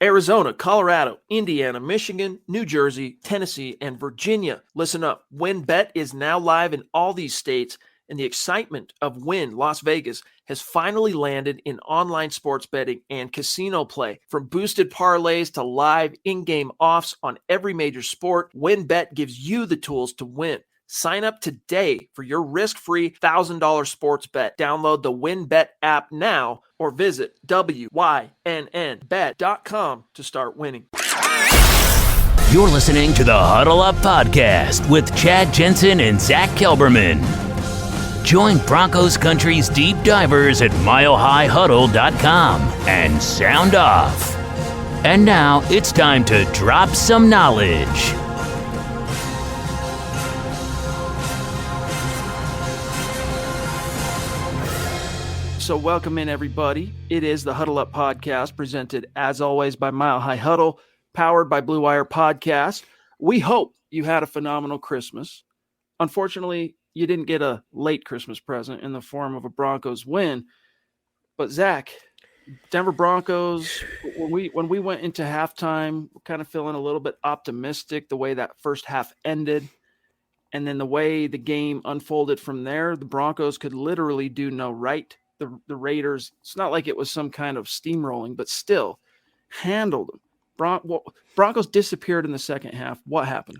Arizona, Colorado, Indiana, Michigan, New Jersey, Tennessee, and Virginia. Listen up. WynnBET is now live in all these states, and the excitement of Wynn Las Vegas has finally landed in online sports betting and casino play. From boosted parlays to live in-game offs on every major sport, WynnBET gives you the tools to win. Sign up today for your risk-free $1,000 sports bet. Download the WynnBET app now or visit wynnbet.com to start winning. You're listening to the Huddle Up Podcast with Chad Jensen and Zack Kelberman. Join Broncos Country's deep divers at milehighhuddle.com and sound off. And now it's time to drop some knowledge. So welcome in, everybody. It is the Huddle Up Podcast, presented, as always, by Mile High Huddle, powered by Blue Wire Podcast. We hope you had a phenomenal Christmas. Unfortunately, you didn't get a late Christmas present in the form of a Broncos win. But, Zach, Denver Broncos, when we went into halftime, we're kind of feeling a little bit optimistic the way that first half ended. And then the way the game unfolded from there, the Broncos could literally do no right. The Raiders, it's not like it was some kind of steamrolling, but still handled them. Broncos disappeared in the second half. What happened?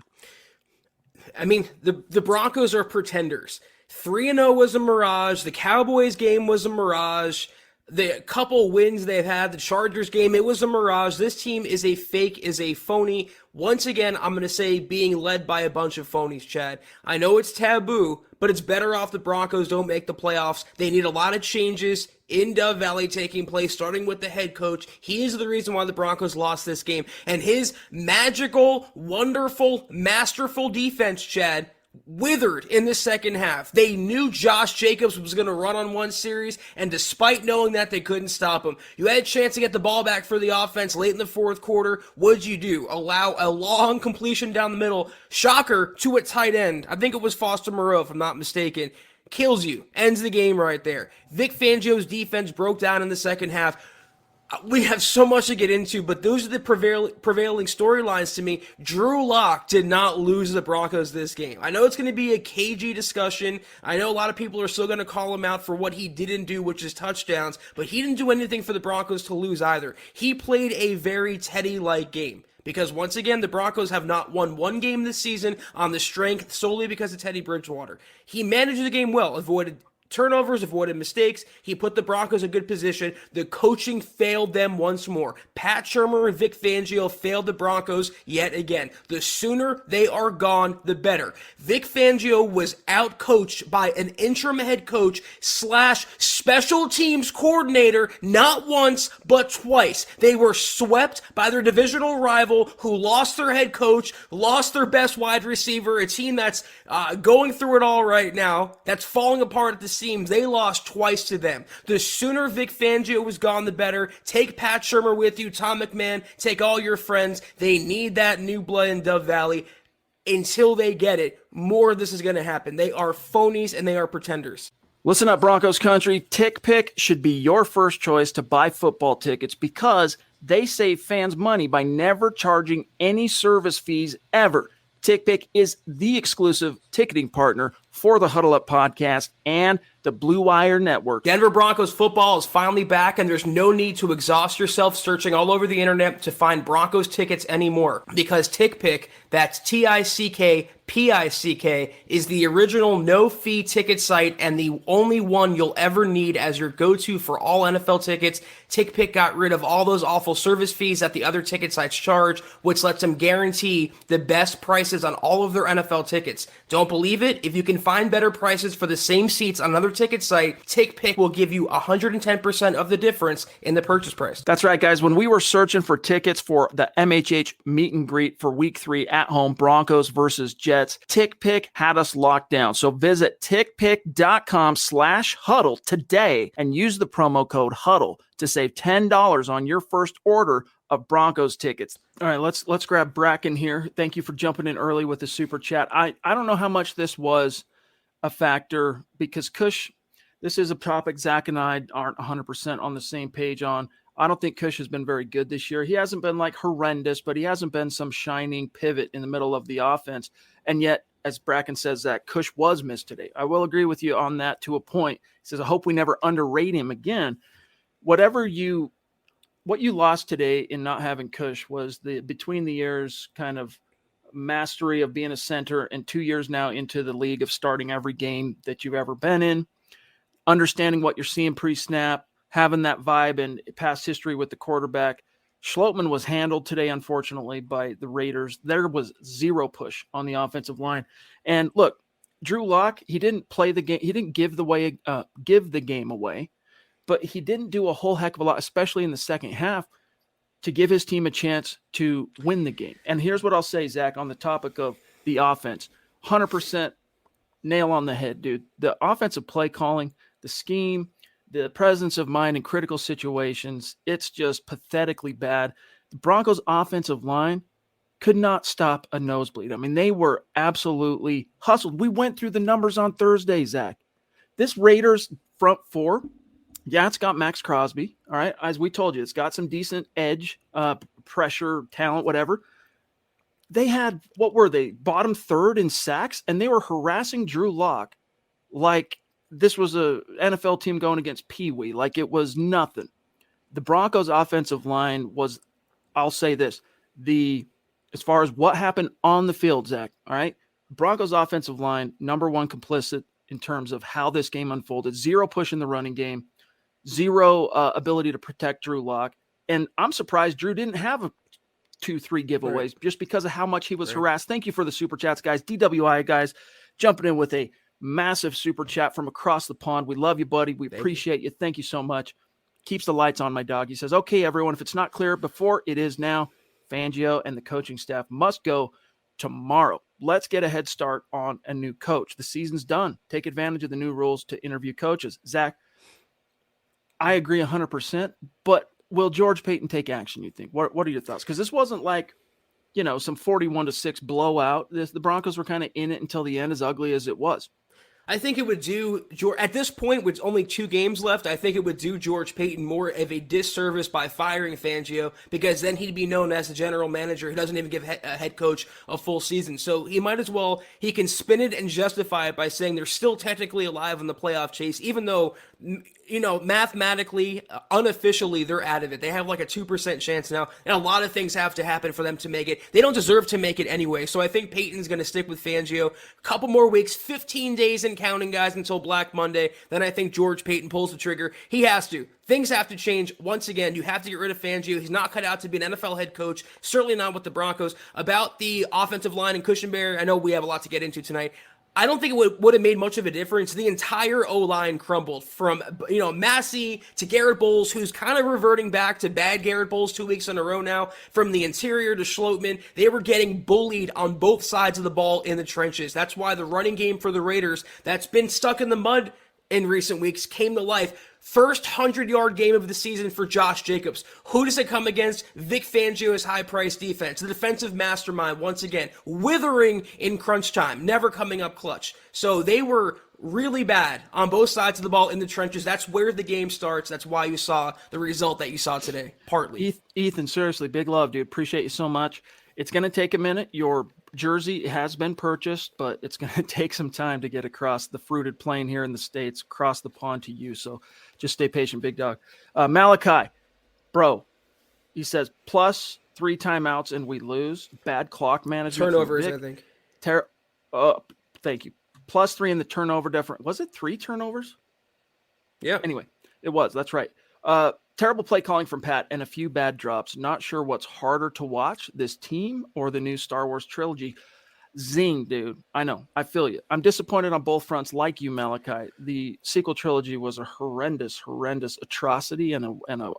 I mean, the Broncos are pretenders. 3-0 was a mirage. The Cowboys game was a mirage. The couple wins they've had, the Chargers game, it was a mirage. This team is a fake, is a phony. Once again, I'm going to say being led by a bunch of phonies, Chad. I know it's taboo, but it's better off the Broncos don't make the playoffs. They need a lot of changes in Dove Valley taking place, starting with the head coach. He is the reason why the Broncos lost this game. And his magical, wonderful, masterful defense, Chad, withered in the second half. They knew Josh Jacobs was going to run on one series, and despite knowing that, they couldn't stop him. You had a chance to get the ball back for the offense late in the fourth quarter. What'd you do? Allow a long completion down the middle. Shocker to a tight end. I think it was Foster Moreau, if I'm not mistaken. Kills you. Ends the game right there. Vic Fangio's defense broke down in the second half. We have so much to get into, but those are the prevailing storylines to me. Drew Lock did not lose the Broncos this game. I know it's going to be a cagey discussion. I know a lot of people are still going to call him out for what he didn't do, which is touchdowns, but he didn't do anything for the Broncos to lose either. He played a very Teddy-like game. Because once again, the Broncos have not won one game this season on the strength solely because of Teddy Bridgewater. He managed the game well, avoided turnovers, avoided mistakes. He put the Broncos in good position. The coaching failed them once more. Pat Shurmur and Vic Fangio failed the Broncos yet again. The sooner they are gone, the better. Vic Fangio was out-coached by an interim head coach / special teams coordinator not once, but twice. They were swept by their divisional rival who lost their head coach, lost their best wide receiver, a team that's going through it all right now, that's falling apart at the seams. They lost twice to them. The sooner Vic Fangio was gone, the better. Take Pat Shurmur with you, Tom McMahon, take all your friends. They need that new blood in Dove Valley. Until they get it, more of this is going to happen. They are phonies and they are pretenders. Listen up, Broncos country. TickPick should be your first choice to buy football tickets because they save fans money by never charging any service fees ever. TickPick is the exclusive ticketing partner for the Huddle Up Podcast and the Blue Wire Network. Denver Broncos football is finally back, and there's no need to exhaust yourself searching all over the internet to find Broncos tickets anymore. Because TickPick, that's TickPick, is the original no-fee ticket site and the only one you'll ever need as your go-to for all NFL tickets. TickPick got rid of all those awful service fees that the other ticket sites charge, which lets them guarantee the best prices on all of their NFL tickets. Don't believe it? If you can find better prices for the same seats on another ticket site, TickPick will give you 110% of the difference in the purchase price. That's right, guys. When we were searching for tickets for the MHH meet and greet for Week 3 at home, Broncos versus Jets, TickPick had us locked down. So visit tickpick.com/huddle today and use the promo code HUDDLE to save $10 on your first order of Broncos tickets. All right, let's grab Bracken here. Thank you for jumping in early with the super chat. I don't know how much this was a factor because Kush, this is a topic Zach and I aren't 100% on the same page on. I don't think Kush has been very good this year. He hasn't been like horrendous, but he hasn't been some shining pivot in the middle of the offense. And yet, as Bracken says, that Kush was missed today. I will agree with you on that to a point. He says, I hope we never underrate him again. What you lost today in not having Kush was the between the years kind of mastery of being a center, and 2 years now into the league of starting every game that you've ever been in, understanding what you're seeing pre-snap, having that vibe and past history with the quarterback. Schlottmann was handled today, unfortunately, by the Raiders. There was zero push on the offensive line. And look, Drew Lock, he didn't play the game. He didn't give the game away, but he didn't do a whole heck of a lot, especially in the second half, to give his team a chance to win the game. And here's what I'll say, Zach, on the topic of the offense. 100% nail on the head, dude. The offensive play calling, the scheme, the presence of mind in critical situations, it's just pathetically bad. The Broncos' offensive line could not stop a nosebleed. I mean, they were absolutely hustled. We went through the numbers on Thursday, Zach. This Raiders front four, yeah, it's got Max Crosby, all right? As we told you, it's got some decent edge, pressure, talent, whatever. They had, what were they, bottom third in sacks, and they were harassing Drew Lock like this was a NFL team going against Pee Wee, like it was nothing. The Broncos offensive line was, I'll say this, as far as what happened on the field, Zach, all right? Broncos offensive line, number one complicit in terms of how this game unfolded. Zero push in the running game, zero ability to protect Drew Lock. And I'm surprised Drew didn't have 2-3 giveaways just because of how much he was harassed. Thank you for the super chats, guys. DWI guys jumping in with a massive super chat from across the pond. We love you, buddy. We appreciate you. Thank you so much. Keeps the lights on, my dog. He says, okay, everyone, if it's not clear before, it is now. Fangio and the coaching staff must go tomorrow. Let's get a head start on a new coach. The season's done. Take advantage of the new rules to interview coaches. Zach, I agree 100%, but will George Payton take action, you think? What are your thoughts? Because this wasn't like, some 41-6 blowout. The Broncos were kind of in it until the end, as ugly as it was. I think it would do, at this point with only 2 games left, I think it would do George Payton more of a disservice by firing Fangio, because then he'd be known as the general manager who doesn't even give a head coach a full season. So he might as well, he can spin it and justify it by saying they're still technically alive in the playoff chase, even though, mathematically, unofficially, they're out of it. They have like a 2% chance now, and a lot of things have to happen for them to make it. They don't deserve to make it anyway, so I think Payton's going to stick with Fangio. A couple more weeks, 15 days and counting, guys, until Black Monday. Then I think George Payton pulls the trigger. He has to. Things have to change. Once again, you have to get rid of Fangio. He's not cut out to be an NFL head coach, certainly not with the Broncos. About the offensive line and Cushenberry, I know we have a lot to get into tonight. I don't think it would have made much of a difference. The entire O-line crumbled from, Massey to Garrett Bowles, who's kind of reverting back to bad Garrett Bowles 2 weeks in a row now. From the interior to Schlottmann, they were getting bullied on both sides of the ball in the trenches. That's why the running game for the Raiders, that's been stuck in the mud in recent weeks, came to life. First 100-yard game of the season for Josh Jacobs. Who does it come against? Vic Fangio's high-priced defense. The defensive mastermind, once again, withering in crunch time, never coming up clutch. So they were really bad on both sides of the ball in the trenches. That's where the game starts. That's why you saw the result that you saw today, partly. Ethan, seriously, big love, dude. Appreciate you so much. It's going to take a minute. Your jersey has been purchased, but it's going to take some time to get across the fruited plain here in the States, across the pond to you. So just stay patient, big dog. Malachi, bro, he says, plus 3 timeouts and we lose. Bad clock management. Turnovers, I think. Thank you. Plus 3 in the turnover difference. Was it 3 turnovers? Yeah. Anyway, it was. That's right. Terrible play calling from Pat and a few bad drops. Not sure what's harder to watch, this team or the new Star Wars trilogy. Zing, dude. I know. I feel you. I'm disappointed on both fronts like you, Malachi. The sequel trilogy was a horrendous atrocity and a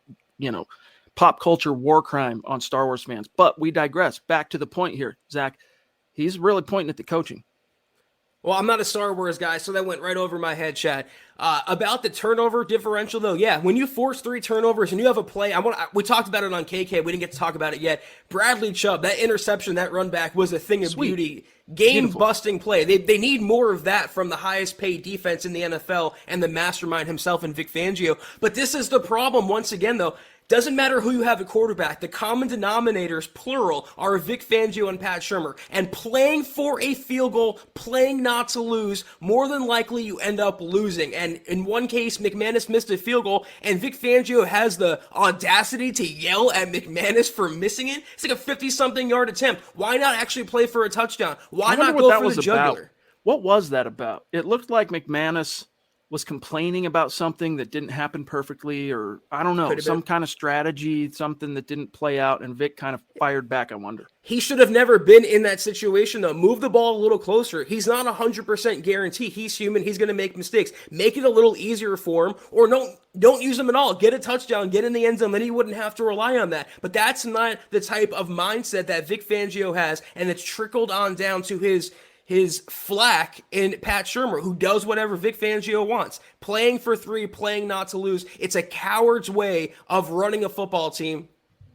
pop culture war crime on Star Wars fans. But we digress. Back to the point here, Zach. He's really pointing at the coaching. Well, I'm not a Star Wars guy, so that went right over my head, Chad. About the turnover differential, though, yeah, when you force 3 turnovers and you have a play, we talked about it on KK. We didn't get to talk about it yet. Bradley Chubb, that interception, that run back was a thing of beauty. Game-busting play. They need more of that from the highest-paid defense in the NFL and the mastermind himself and Vic Fangio. But this is the problem once again, though. Doesn't matter who you have at quarterback. The common denominators, plural, are Vic Fangio and Pat Shurmur. And playing for a field goal, playing not to lose, more than likely you end up losing. And in one case, McManus missed a field goal, and Vic Fangio has the audacity to yell at McManus for missing it. It's like a 50-something yard attempt. Why not actually play for a touchdown? Why not go for the jugular? What was that about? It looked like McManus was complaining about something that didn't happen perfectly, or I don't know, some kind of strategy, something that didn't play out, and Vic kind of fired back, I wonder. He should have never been in that situation, though. Move the ball a little closer. He's not 100% guarantee. He's human. He's going to make mistakes. Make it a little easier for him, or don't use him at all. Get a touchdown, get in the end zone, then he wouldn't have to rely on that. But that's not the type of mindset that Vic Fangio has, and it's trickled on down to his flack in Pat Shurmur, who does whatever Vic Fangio wants. Playing for three, playing not to lose. It's a coward's way of running a football team,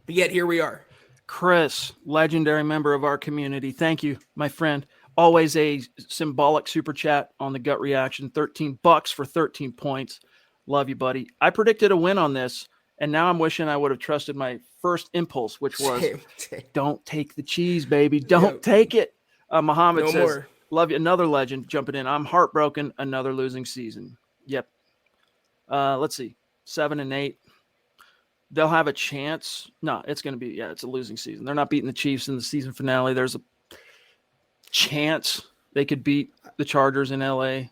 but yet here we are. Chris, legendary member of our community, thank you, my friend. Always a symbolic super chat on the gut reaction. $13 for 13 points. Love you, buddy. I predicted a win on this, and now I'm wishing I would have trusted my first impulse, which was, don't take the cheese, baby. Don't take it. Muhammad says, more. Love you. Another legend jumping in. I'm heartbroken. Another losing season. Yep. Let's see. 7-8. They'll have a chance. No, it's going to be, it's a losing season. They're not beating the Chiefs in the season finale. There's a chance they could beat the Chargers in LA.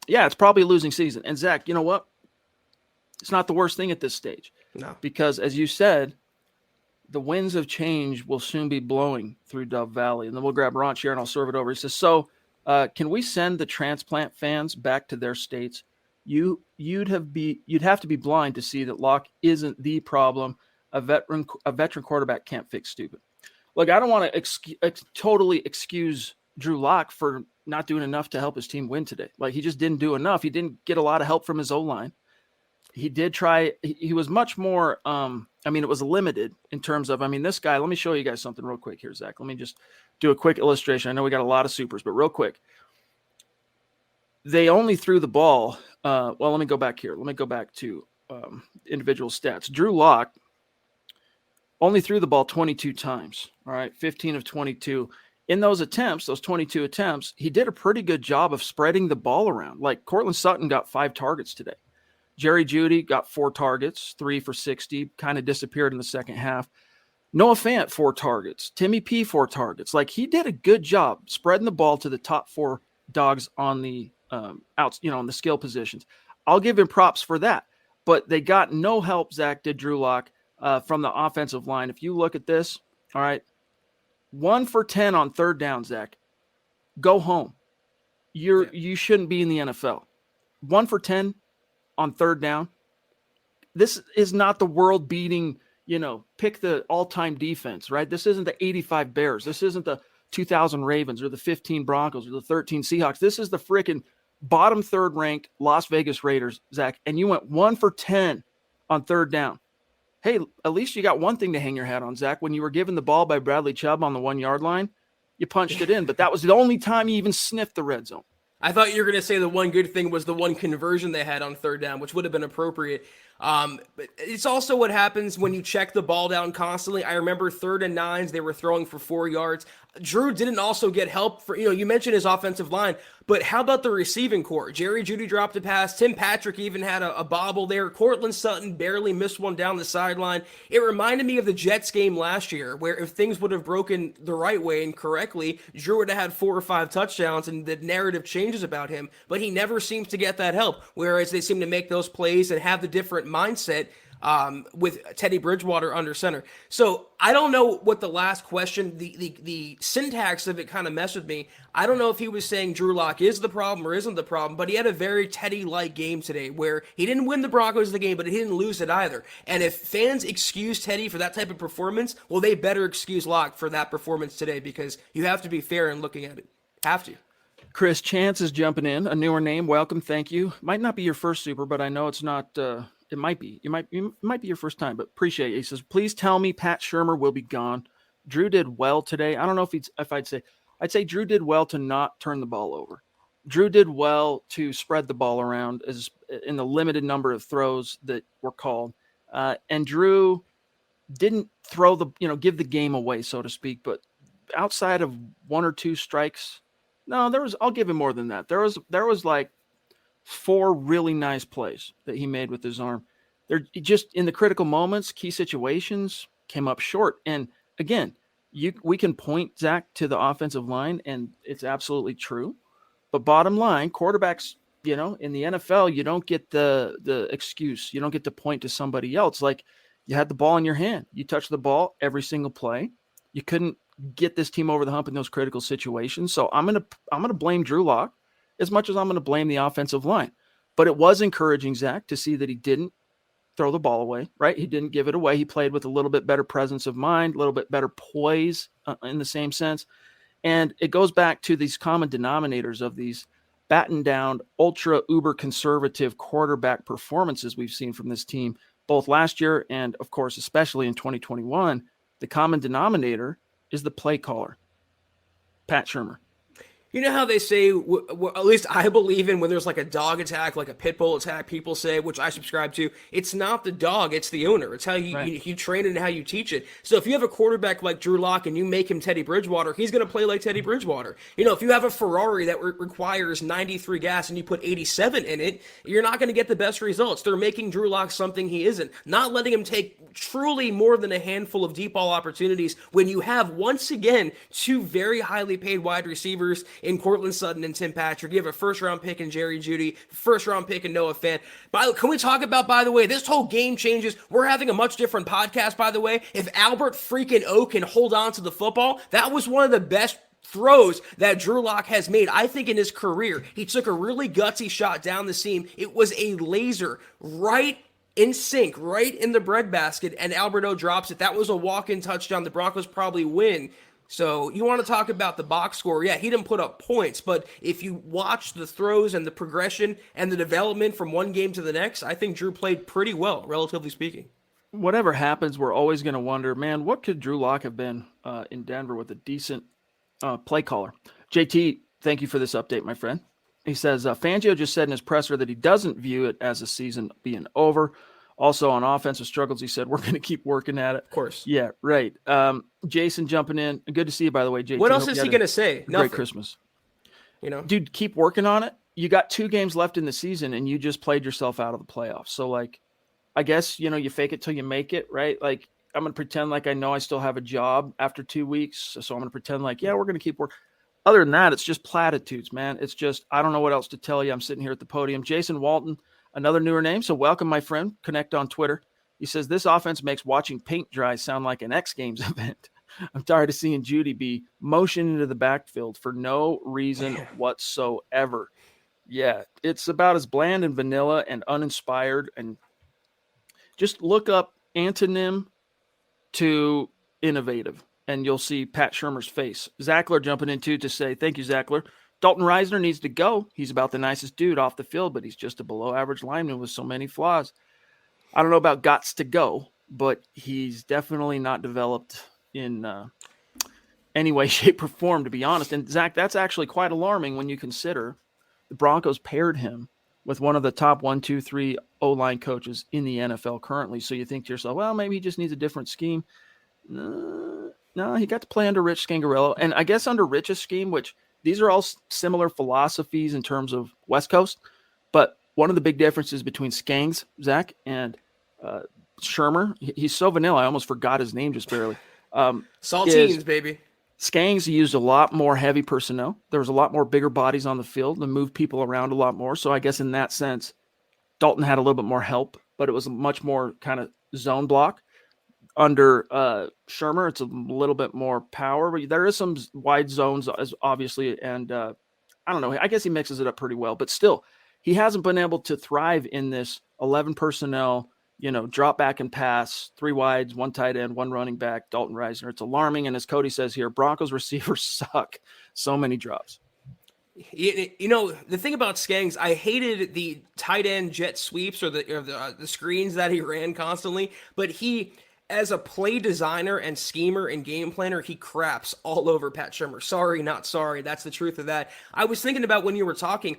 It's probably a losing season. And Zach, you know what? It's not the worst thing at this stage. No. Because as you said, the winds of change will soon be blowing through Dove Valley. And then we'll grab Ron here and I'll serve it over. He says, so can we send the transplant fans back to their states? You'd have to be blind to see that Locke isn't the problem. A veteran quarterback can't fix stupid. Look, I don't want to totally excuse Drew Lock for not doing enough to help his team win today. Like, he just didn't do enough. He didn't get a lot of help from his O-line. He did try. He was much more, it was limited in terms of, this guy, let me show you guys something real quick here, Zach. Let me just do a quick illustration. I know we got a lot of supers, but real quick. They only threw the ball. Let me go back here. Let me go back to individual stats. Drew Lock only threw the ball 22 times. All right, 15 of 22. In those attempts, those 22 attempts, he did a pretty good job of spreading the ball around. Like, Cortland Sutton got 5 targets today. Jerry Jeudy got 4 targets, 3 for 60, kind of disappeared in the second half. Noah Fant, 4 targets. Timmy P, 4 targets. Like, he did a good job spreading the ball to the top 4 dogs on the outs, on the skill positions. I'll give him props for that. But they got no help, Zach, did Drew Lock, from the offensive line. If you look at this, all right, 1 for 10 on third down, Zach. Go home. You shouldn't be in the NFL. 1 for 10 on third down. This is not the world-beating, pick the all-time defense, right? This isn't the 85 Bears. This isn't the 2000 Ravens or the 15 Broncos or the 13 Seahawks. This is the freaking bottom third-ranked Las Vegas Raiders, Zach, and you went 1 for 10 on third down. Hey, at least you got one thing to hang your hat on, Zach. When you were given the ball by Bradley Chubb on the 1-yard line, you punched it in, but that was the only time you even sniffed the red zone. I thought you were going to say the one good thing was the one conversion they had on third down, which would have been appropriate. But it's also what happens when you check the ball down constantly. I remember 3rd and 9s, they were throwing for 4 yards. Drew didn't also get help for, you mentioned his offensive line, but how about the receiving core? Jerry Jeudy dropped a pass. Tim Patrick even had a bobble there. Cortland Sutton barely missed one down the sideline. It reminded me of the Jets game last year, where if things would have broken the right way and correctly, Drew would have had 4 or 5 touchdowns and the narrative changes about him, but he never seems to get that help, whereas they seem to make those plays and have the different mindset with Teddy Bridgewater under center. So I don't know what the last question, the syntax of it kind of messed with me. I don't know if he was saying Drew Lock is the problem or isn't the problem, but he had a very Teddy-like game today where he didn't win the Broncos the game, but he didn't lose it either. And if fans excuse Teddy for that type of performance, well, they better excuse Lock for that performance today, because you have to be fair in looking at it. Have to. Chris Chance is jumping in. A newer name. Welcome. Thank you. Might not be your first super, but I know it's not. It might be. It might be your first time, but appreciate it. He says, please tell me Pat Shurmur will be gone. Drew did well today. I don't know if I'd say Drew did well to not turn the ball over. Drew did well to spread the ball around as in the limited number of throws that were called. And Drew didn't throw give the game away, so to speak, but outside of one or two strikes, no, I'll give him more than that. There was like 4 really nice plays that he made with his arm. They're just in the critical moments, key situations, came up short. And again, we can point, Zach, to the offensive line, and it's absolutely true. But bottom line, quarterbacks, in the NFL, you don't get the excuse. You don't get to point to somebody else. Like, you had the ball in your hand. You touched the ball every single play. You couldn't get this team over the hump in those critical situations. So I'm gonna blame Drew Lock as much as I'm going to blame the offensive line. But it was encouraging, Zach, to see that he didn't throw the ball away, right? He didn't give it away. He played with a little bit better presence of mind, a little bit better poise in the same sense. And it goes back to these common denominators of these battened down, ultra uber conservative quarterback performances we've seen from this team, both last year and, of course, especially in 2021. The common denominator is the play caller, Pat Shurmur. You know how they say, at least I believe in, when there's like a dog attack, like a pit bull attack, people say, which I subscribe to, it's not the dog, it's the owner. It's how you train it and how you teach it. So if you have a quarterback like Drew Lock and you make him Teddy Bridgewater, he's going to play like Teddy Bridgewater. If you have a Ferrari that requires 93 gas and you put 87 in it, you're not going to get the best results. They're making Drew Lock something he isn't. Not letting him take truly more than a handful of deep ball opportunities when you have, once again, 2 very highly paid wide receivers in Cortland Sutton and Tim Patrick. You have a first-round pick in Jerry Jeudy, first-round pick in Noah Fant. Can we talk about, by the way, this whole game changes. We're having a much different podcast, by the way. If Albert freaking O can hold on to the football, that was one of the best throws that Drew Lock has made, I think, in his career. He took a really gutsy shot down the seam. It was a laser right in sync, right in the breadbasket, and Albert O drops it. That was a walk-in touchdown. The Broncos probably win. So you want to talk about the box score. Yeah, he didn't put up points, but if you watch the throws and the progression and the development from one game to the next, I think Drew played pretty well, relatively speaking. Whatever happens, we're always going to wonder, man, what could Drew Lock have been in Denver with a decent play caller? JT, thank you for this update, my friend. He says, Fangio just said in his presser that he doesn't view it as a season being over. Also, on offensive struggles, he said, we're going to keep working at it. Of course. Yeah, right. Jason jumping in. Good to see you, by the way, JT. What else is he going to say? Great Christmas. Dude, keep working on it. You got 2 games left in the season, and you just played yourself out of the playoffs. So, I guess, you fake it till you make it, right? I'm going to pretend like I know I still have a job after 2 weeks. So I'm going to pretend like, yeah, we're going to keep working. Other than that, it's just platitudes, man. It's just, I don't know what else to tell you. I'm sitting here at the podium. Jason Walton, another newer name. So welcome, my friend. Connect on Twitter. He says, this offense makes watching paint dry sound like an X Games event. I'm tired of seeing Jeudy be motioned into the backfield for no reason whatsoever. Yeah, it's about as bland and vanilla and uninspired. And just look up antonym to innovative, and you'll see Pat Shurmur's face. Zackler jumping in too to say, thank you, Zackler. Dalton Reisner needs to go. He's about the nicest dude off the field, but he's just a below-average lineman with so many flaws. I don't know about gots to go, but he's definitely not developed in any way, shape, or form, to be honest. And, Zach, that's actually quite alarming when you consider the Broncos paired him with one of the top 1, 2, 3 O-line coaches in the NFL currently. So you think to yourself, well, maybe he just needs a different scheme. No, he got to play under Rich Scangarello. And I guess under Rich's scheme, which these are all similar philosophies in terms of West Coast. But one of the big differences between Skangs, Zach, and Shurmur, he's so vanilla, I almost forgot his name just barely. Saltines, baby. Skangs used a lot more heavy personnel. There was a lot more bigger bodies on the field and moved people around a lot more. So I guess in that sense, Dalton had a little bit more help, but it was much more kind of zone block. Under Shurmur, it's a little bit more power. But there is some wide zones, obviously, and I don't know. I guess he mixes it up pretty well. But still, he hasn't been able to thrive in this 11 personnel, drop back and pass, 3 wides, 1 tight end, 1 running back, Dalton Reisner. It's alarming. And as Cody says here, Broncos receivers suck. So many drops. The thing about Skangs, I hated the tight end jet sweeps or the screens that he ran constantly, but he, as a play designer and schemer and game planner, he craps all over Pat Shurmur. Sorry, not sorry. That's the truth of that. I was thinking about when you were talking,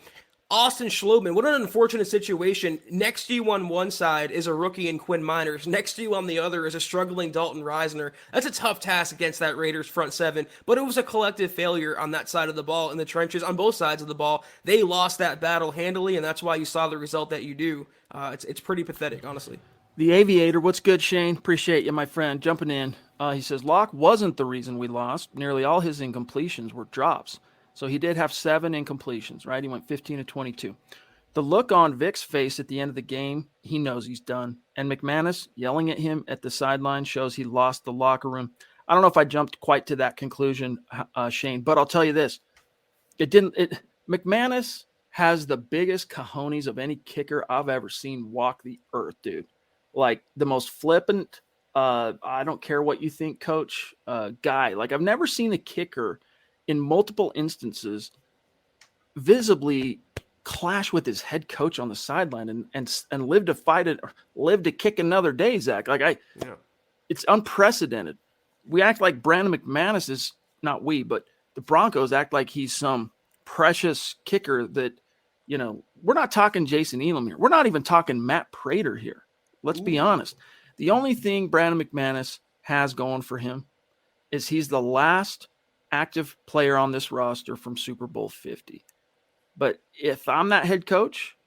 Austin Schloman, what an unfortunate situation. Next to you on one side is a rookie in Quinn Miners. Next to you on the other is a struggling Dalton Reisner. That's a tough task against that Raiders front seven, but it was a collective failure on that side of the ball in the trenches, on both sides of the ball. They lost that battle handily, and that's why you saw the result that you do. It's pretty pathetic, honestly. The Aviator, what's good, Shane? Appreciate you, my friend, jumping in. He says, Locke wasn't the reason we lost. Nearly all his incompletions were drops. So he did have 7 incompletions, right? He went 15 to 22. The look on Vic's face at the end of the game, he knows he's done. And McManus yelling at him at the sideline shows he lost the locker room. I don't know if I jumped quite to that conclusion, Shane, but I'll tell you this. McManus has the biggest cojones of any kicker I've ever seen walk the earth, dude. Like the most flippant, I don't care what you think, coach, guy. Like I've never seen a kicker in multiple instances visibly clash with his head coach on the sideline and live to fight it, or live to kick another day, Zach. It's unprecedented. We act like Brandon McManus is, not we, but the Broncos act like he's some precious kicker that, we're not talking Jason Elam here. We're not even talking Matt Prater here. Let's be honest. The only thing Brandon McManus has going for him is he's the last active player on this roster from Super Bowl 50. But if I'm that head coach,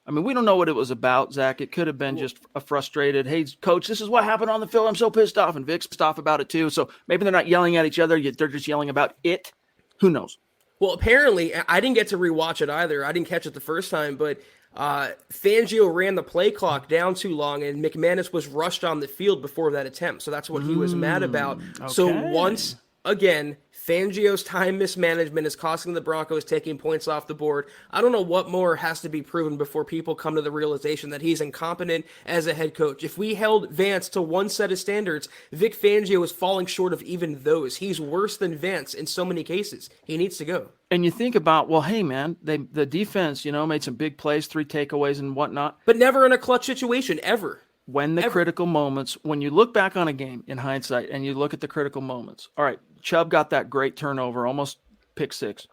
we don't know what it was about, Zach. It could have been just a frustrated, hey, coach, this is what happened on the field. I'm so pissed off. And Vic's pissed off about it too. So maybe they're not yelling at each other. They're just yelling about it. Who knows? Well, apparently, I didn't get to rewatch it either. I didn't catch it the first time, but Fangio ran the play clock down too long, and McManus was rushed on the field before that attempt. So that's what he was mad about. Okay. So once again, Fangio's time mismanagement is costing the Broncos taking points off the board. I don't know what more has to be proven before people come to the realization that he's incompetent as a head coach. If we held Vance to one set of standards, Vic Fangio is falling short of even those. He's worse than Vance in so many cases. He needs to go. And you think about, well, hey, man, the defense, made some big plays, 3 takeaways and whatnot. But never in a clutch situation, ever. When the critical moments, when you look back on a game in hindsight and you look at the critical moments, all right, Chubb got that great turnover, almost pick 6.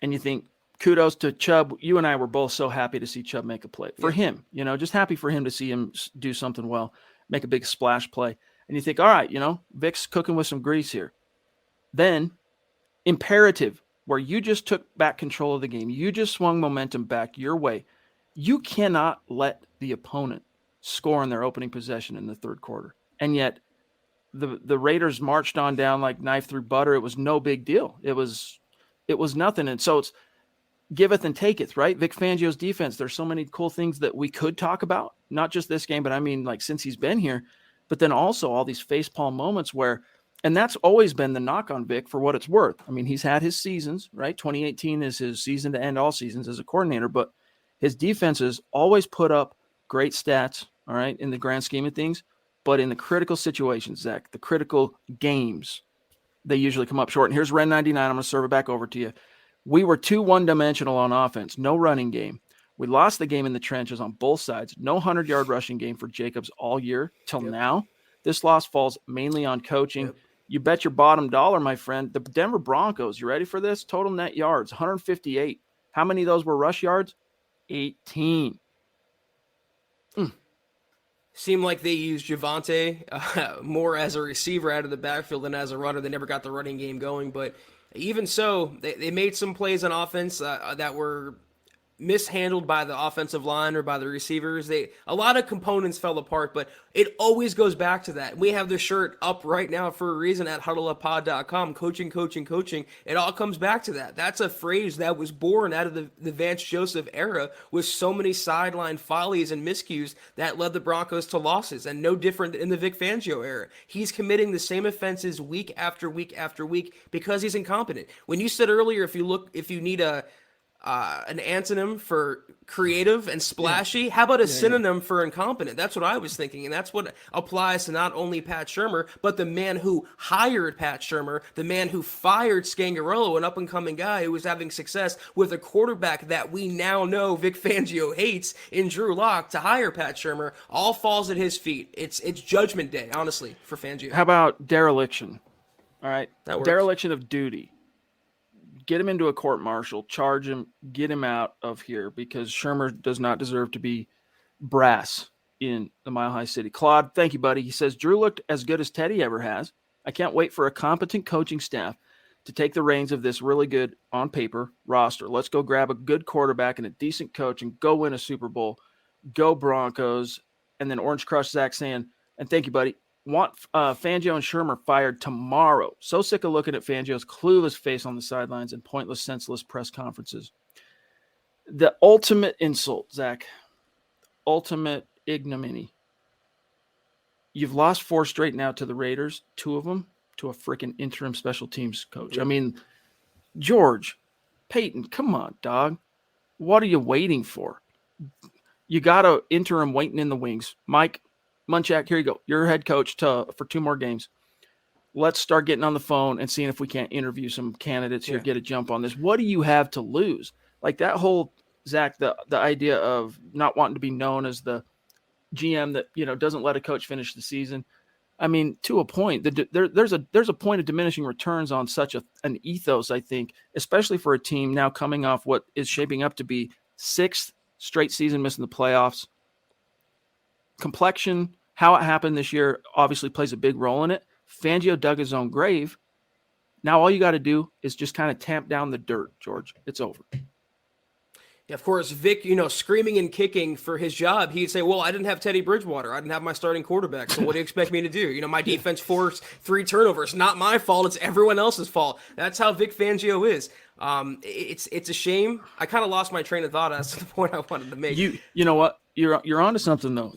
And you think, kudos to Chubb. You and I were both so happy to see Chubb make a play. For him, just happy for him to see him do something well, make a big splash play. And you think, all right, Vic's cooking with some grease here. Then, imperative, where you just took back control of the game. You just swung momentum back your way. You cannot let the opponent score in their opening possession in the third quarter. And yet the Raiders marched on down like knife through butter. It was no big deal. It was nothing. And so it's giveth and taketh, right? Vic Fangio's defense. There's so many cool things that we could talk about, not just this game, but since he's been here, but then also all these facepalm moments where, and that's always been the knock on Vic for what it's worth. He's had his seasons, right? 2018 is his season to end all seasons as a coordinator, but his defenses always put up great stats, all right, in the grand scheme of things. But in the critical situations, Zach, the critical games, they usually come up short. And here's Ren 99. I'm going to serve it back over to you. We were too one-dimensional on offense. No running game. We lost the game in the trenches on both sides. No 100-yard rushing game for Jacobs all year till now. This loss falls mainly on coaching. You bet your bottom dollar, my friend. The Denver Broncos, you ready for this? Total net yards, 158. How many of those were rush yards? 18. Seemed like they used Javonte more as a receiver out of the backfield than as a runner. They never got the running game going, but even so, they made some plays on offense that were mishandled by the offensive line or by the receivers. A lot of components fell apart, but it always goes back to that. We have the shirt up right now for a reason at huddleuppod.com, coaching, coaching, coaching. It all comes back to that. That's a phrase that was born out of the Vance Joseph era with so many sideline follies and miscues that led the Broncos to losses, and no different in the Vic Fangio era. He's committing the same offenses week after week after week because he's incompetent. When you said earlier, if you need an antonym for creative and splashy, how about a synonym for incompetent? That's what I was thinking, and that's what applies to not only Pat Shurmur, but the man who hired Pat Shurmur, the man who fired Scangarello, an up-and-coming guy who was having success with a quarterback that we now know Vic Fangio hates in Drew Lock to hire Pat Shurmur. All falls at his feet. It's judgment day, honestly, for Fangio. How about dereliction? All right, that works. Dereliction of duty. get him into a court martial, charge him, get him out of here, because Shermer does not deserve to be brass in the Mile High City. Claude, thank you, buddy. He says, Drew looked as good as Teddy ever has. I can't wait for a competent coaching staff to take the reins of this really good, on paper, roster. Let's go grab a good quarterback and a decent coach and go win a Super Bowl. Go Broncos. And then Orange Crush Zach saying, and thank you, buddy, want Fangio and Shermer fired tomorrow. So sick of looking at Fangio's clueless face on the sidelines and pointless, senseless press conferences. The ultimate insult, Zach. Ultimate ignominy. You've lost 4 straight now to the Raiders, 2 of them to a freaking interim special teams coach. I mean, George, Peyton, come on, dog. What are you waiting for? You got an interim waiting in the wings. Mike Munchak, here you go. You're head coach for 2 more games. Let's start getting on the phone and seeing if we can't interview some candidates here, get a jump on this. What do you have to lose? Like that whole, Zach, the idea of not wanting to be known as the GM that, doesn't let a coach finish the season. I mean, to a point, there's a point of diminishing returns on such an ethos, I think, especially for a team now coming off what is shaping up to be 6th straight season missing the playoffs. Complexion, how it happened this year, obviously plays a big role in it. Fangio dug his own grave. Now all you got to do is just kind of tamp down the dirt, George. It's over. Yeah, of course, Vic, screaming and kicking for his job, he'd say, well, I didn't have Teddy Bridgewater. I didn't have my starting quarterback. So what do you expect me to do? My defense forced 3 turnovers. Not my fault. It's everyone else's fault. That's how Vic Fangio is. It's a shame. I kind of lost my train of thought as to the point I wanted to make. You know what? You're onto something, though.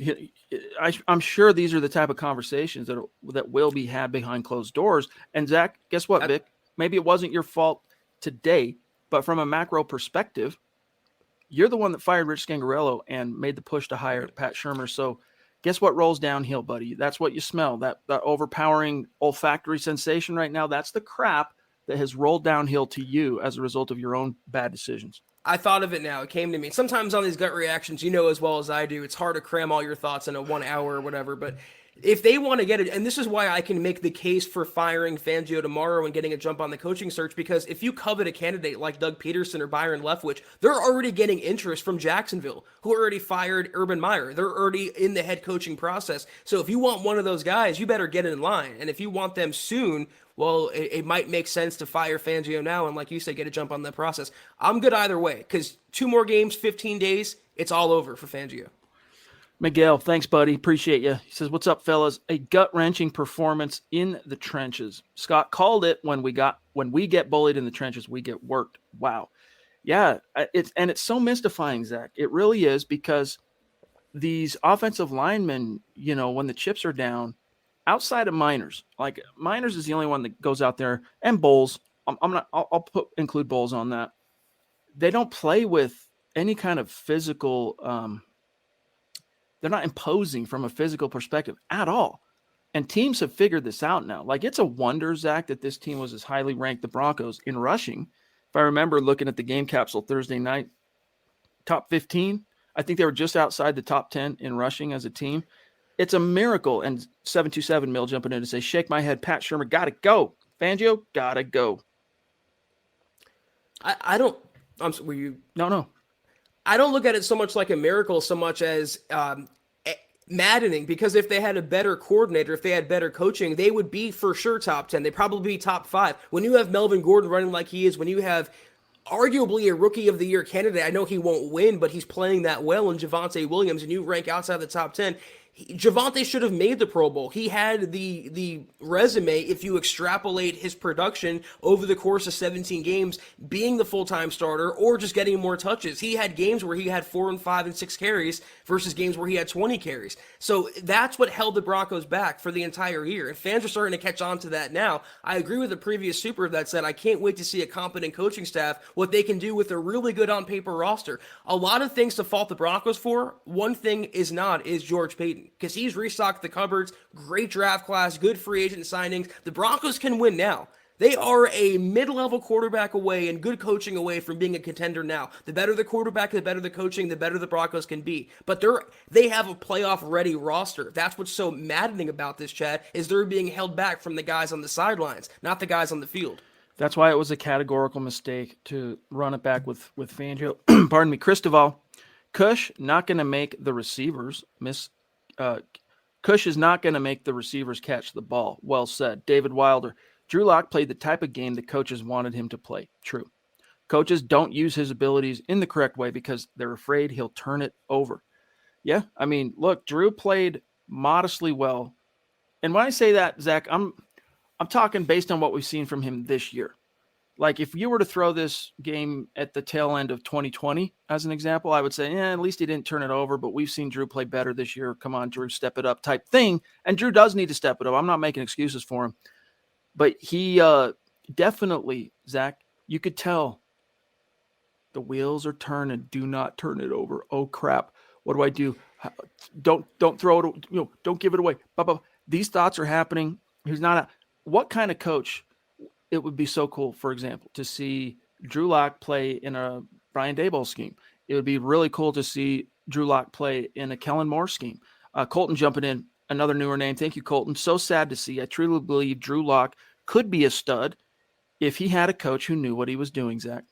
I'm sure these are the type of conversations that will be had behind closed doors. And, Zach, guess what, Vic? Maybe it wasn't your fault today, but from a macro perspective, you're the one that fired Rich Scangarello and made the push to hire Pat Shermer. So guess what rolls downhill, buddy? That's what you smell, that overpowering olfactory sensation right now. That's the crap that has rolled downhill to you as a result of your own bad decisions. I thought of it now. It came to me. Sometimes on these gut reactions, as well as I do, it's hard to cram all your thoughts in a 1 hour or whatever, but if they want to get it, and this is why I can make the case for firing Fangio tomorrow and getting a jump on the coaching search, because if you covet a candidate like Doug Peterson or Byron Leftwich, they're already getting interest from Jacksonville, who already fired Urban Meyer. They're already in the head coaching process. So if you want one of those guys, you better get in line. And if you want them soon, well, it might make sense to fire Fangio now and, like you said, get a jump on the process. I'm good either way, because 2 more games, 15 days, it's all over for Fangio. Miguel, thanks, buddy. Appreciate you. He says, what's up, fellas? A gut-wrenching performance in the trenches. Scott called it when we get bullied in the trenches, we get worked. Wow. Yeah, it's so mystifying, Zach. It really is, because these offensive linemen, when the chips are down, outside of Miners, like Miners is the only one that goes out there, and Bowles, I'll include Bowles on that. They don't play with any kind of physical they're not imposing from a physical perspective at all. And teams have figured this out now. Like, it's a wonder, Zach, that this team was as highly ranked, the Broncos, in rushing. If I remember looking at the game capsule Thursday night, top 15, I think they were just outside the top 10 in rushing as a team. It's a miracle. And 727 Mill jumping in to say, shake my head, Pat Shermer, gotta go. Fangio, gotta go. Were you? No. I don't look at it so much like a miracle, so much as maddening, because if they had a better coordinator, if they had better coaching, they would be for sure top 10. They'd probably be top 5. When you have Melvin Gordon running like he is, when you have arguably a rookie of the year candidate, I know he won't win, but he's playing that well, in Javonte Williams, and you rank outside the top 10, Javonte should have made the Pro Bowl. He had the resume, if you extrapolate his production over the course of 17 games, being the full-time starter or just getting more touches. He had games where he had 4 and 5 and 6 carries versus games where he had 20 carries. So that's what held the Broncos back for the entire year. And fans are starting to catch on to that now. I agree with the previous super that said, I can't wait to see a competent coaching staff, what they can do with a really good on-paper roster. A lot of things to fault the Broncos for. One thing is George Payton, because he's restocked the cupboards, great draft class, good free agent signings. The Broncos can win now. They are a mid-level quarterback away and good coaching away from being a contender now. The better the quarterback, the better the coaching, the better the Broncos can be. But they have a playoff-ready roster. That's what's so maddening about this, Chad, is they're being held back from the guys on the sidelines, not the guys on the field. That's why it was a categorical mistake to run it back with Fangio. Pardon me. Cristobal, Cush not going to make the receivers miss. Cush is not going to make the receivers catch the ball. Well said. David Wilder. Drew Lock played the type of game the coaches wanted him to play. True. Coaches don't use his abilities in the correct way because they're afraid he'll turn it over. Yeah, I mean, look, Drew played modestly well. And when I say that, Zach, I'm talking based on what we've seen from him this year. Like, if you were to throw this game at the tail end of 2020 as an example, I would say, at least he didn't turn it over, but we've seen Drew play better this year. Come on, Drew, step it up type thing. And Drew does need to step it up. I'm not making excuses for him. But he definitely, Zach, you could tell the wheels are turning. Do not turn it over. Oh, crap. What do I do? Don't throw it. Don't give it away. These thoughts are happening. He's not what kind of coach? It would be so cool, for example, to see Drew Lock play in a Brian Daboll scheme. It would be really cool to see Drew Lock play in a Kellen Moore scheme. Colton jumping in, another newer name. Thank you, Colton. So sad to see. I truly believe Drew Lock could be a stud if he had a coach who knew what he was doing, Zach.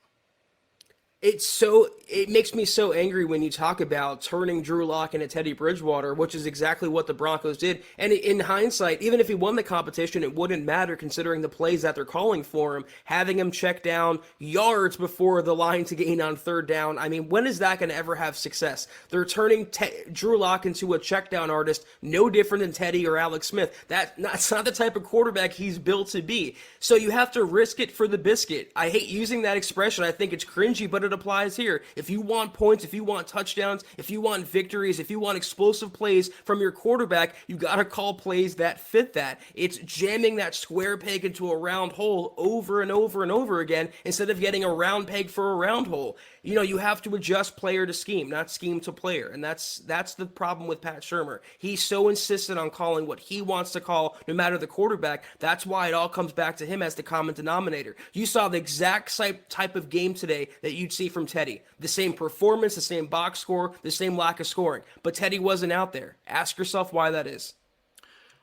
It makes me so angry when you talk about turning Drew Lock into Teddy Bridgewater, which is exactly what the Broncos did. And in hindsight, even if he won the competition, it wouldn't matter considering the plays that they're calling for him, having him check down yards before the line to gain on third down. I mean, when is that going to ever have success? They're turning Drew Lock into a check down artist, no different than Teddy or Alex Smith. That's not the type of quarterback he's built to be. So you have to risk it for the biscuit. I hate using that expression. I think it's cringy, but it applies here. If you want points, if you want touchdowns, if you want victories, if you want explosive plays from your quarterback, you got to call plays that fit that. It's jamming that square peg into a round hole over and over and over again instead of getting a round peg for a round hole. You have to adjust player to scheme, not scheme to player. And that's the problem with Pat Shurmur. He's so insistent on calling what he wants to call, no matter the quarterback. That's why it all comes back to him as the common denominator. You saw the exact type of game today that you'd see from Teddy. The same performance, the same box score, the same lack of scoring. But Teddy wasn't out there. Ask yourself why that is.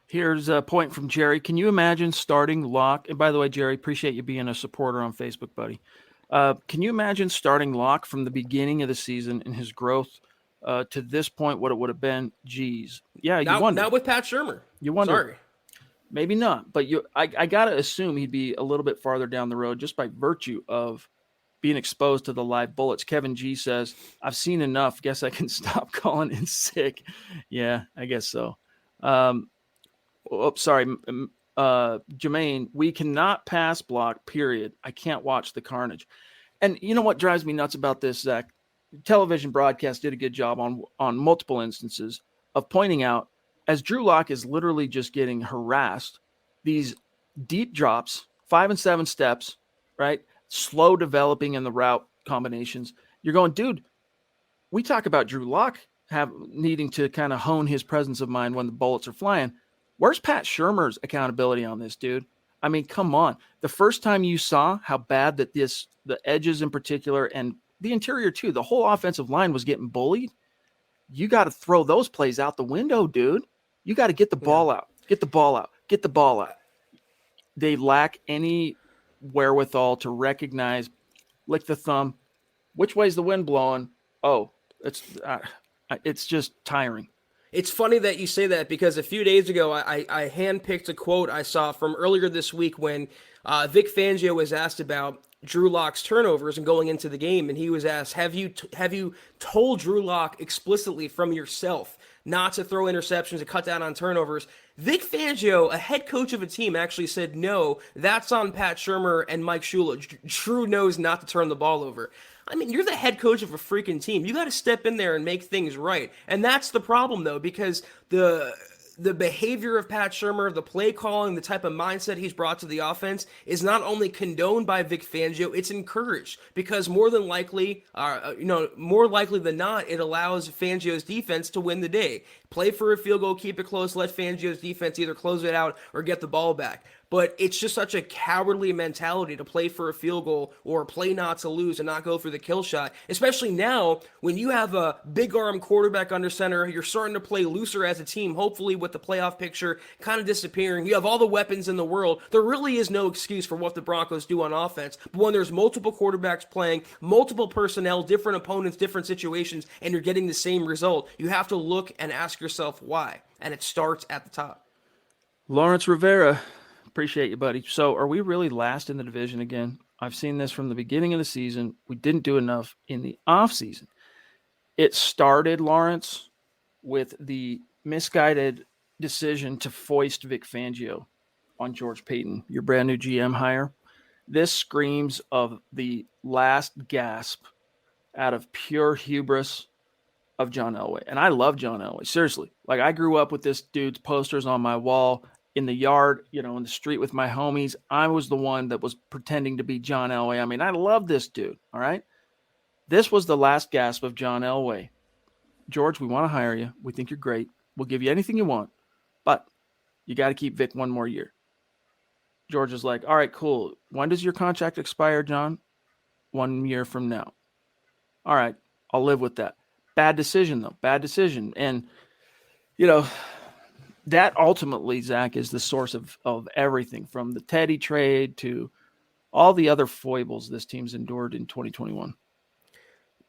Here's a point from Jerry. Can you imagine starting Lock? And by the way, Jerry, appreciate you being a supporter on Facebook, buddy. Can you imagine starting Lock from the beginning of the season and his growth to this point, what it would have been? Geez. Yeah, you wonder. Not with Pat Shurmur. You wonder. Sorry. Maybe not. But I got to assume he'd be a little bit farther down the road just by virtue of being exposed to the live bullets. Kevin G says, I've seen enough. Guess I can stop calling in sick. Yeah, I guess so. Sorry. Jermaine, we cannot pass block, period. I can't watch the carnage. And you know what drives me nuts about this, Zach? Television broadcast did a good job on multiple instances of pointing out, as Drew Lock is literally just getting harassed, these deep drops, 5 and 7 steps, right? Slow developing in the route combinations. You're going, dude, we talk about Drew Lock needing to kind of hone his presence of mind when the bullets are flying. Where's Pat Shurmur's accountability on this, dude? I mean, come on. The first time you saw how bad that the edges in particular and the interior too, the whole offensive line was getting bullied, you got to throw those plays out the window, dude. You got to get the ball out. Get the ball out. Get the ball out. They lack any wherewithal to recognize, lick the thumb, which way's the wind blowing? Oh, it's just tiring. It's funny that you say that because a few days ago, I handpicked a quote I saw from earlier this week when Vic Fangio was asked about Drew Lock's turnovers and going into the game, and he was asked, have you told Drew Lock explicitly from yourself not to throw interceptions and cut down on turnovers? Vic Fangio, a head coach of a team, actually said, no, that's on Pat Shurmur and Mike Shula. Drew knows not to turn the ball over. I mean, you're the head coach of a freaking team. You got to step in there and make things right. And that's the problem, though, because the behavior of Pat Shurmur, the play calling, the type of mindset he's brought to the offense is not only condoned by Vic Fangio, it's encouraged because more likely than not, it allows Fangio's defense to win the day. Play for a field goal, keep it close, let Fangio's defense either close it out or get the ball back. But it's just such a cowardly mentality to play for a field goal or play not to lose and not go for the kill shot, especially now when you have a big arm quarterback under center. You're starting to play looser as a team, hopefully with the playoff picture kind of disappearing. You have all the weapons in the world. There really is no excuse for what the Broncos do on offense. But when there's multiple quarterbacks playing, multiple personnel, different opponents, different situations, and you're getting the same result, you have to look and ask yourself why. And it starts at the top. Lawrence Rivera, appreciate you, buddy. So are we really last in the division again? I've seen this from the beginning of the season. We didn't do enough in the offseason. It started, Lawrence, with the misguided decision to foist Vic Fangio on George Payton, your brand new GM hire. This screams of the last gasp out of pure hubris of John Elway. And I love John Elway, seriously. Like, I grew up with this dude's posters on my wall in the yard, in the street with my homies. I was the one that was pretending to be John Elway. I mean, I love this dude, all right? This was the last gasp of John Elway. George, we want to hire you. We think you're great. We'll give you anything you want, but you got to keep Vic one more year. George is like, all right, cool. When does your contract expire, John? 1 year from now. All right, I'll live with that. Bad decision, though. Bad decision. And, that ultimately, Zach, is the source of everything from the Teddy trade to all the other foibles this team's endured in 2021.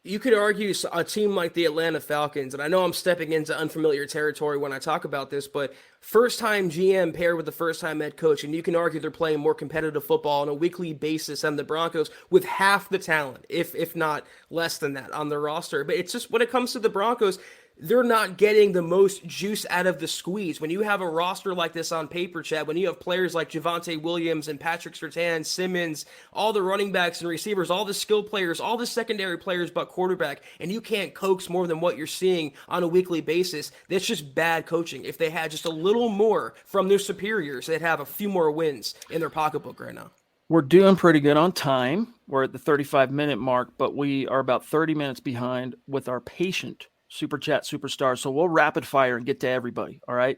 You could argue a team like the Atlanta Falcons, and I know I'm stepping into unfamiliar territory when I talk about this, but first-time GM paired with the first-time head coach, and you can argue they're playing more competitive football on a weekly basis than the Broncos with half the talent, if not less than that, on the roster. But it's just when it comes to the Broncos, they're not getting the most juice out of the squeeze. When you have a roster like this on paper, Chad, when you have players like Javonte Williams and Patrick Surtain, Simmons, all the running backs and receivers, all the skill players, all the secondary players but quarterback, and you can't coax more than what you're seeing on a weekly basis, that's just bad coaching. If they had just a little more from their superiors, they'd have a few more wins in their pocketbook right now. We're doing pretty good on time. We're at the 35-minute mark, but we are about 30 minutes behind with our patient Super Chat Superstar. So we'll rapid fire and get to everybody. All right.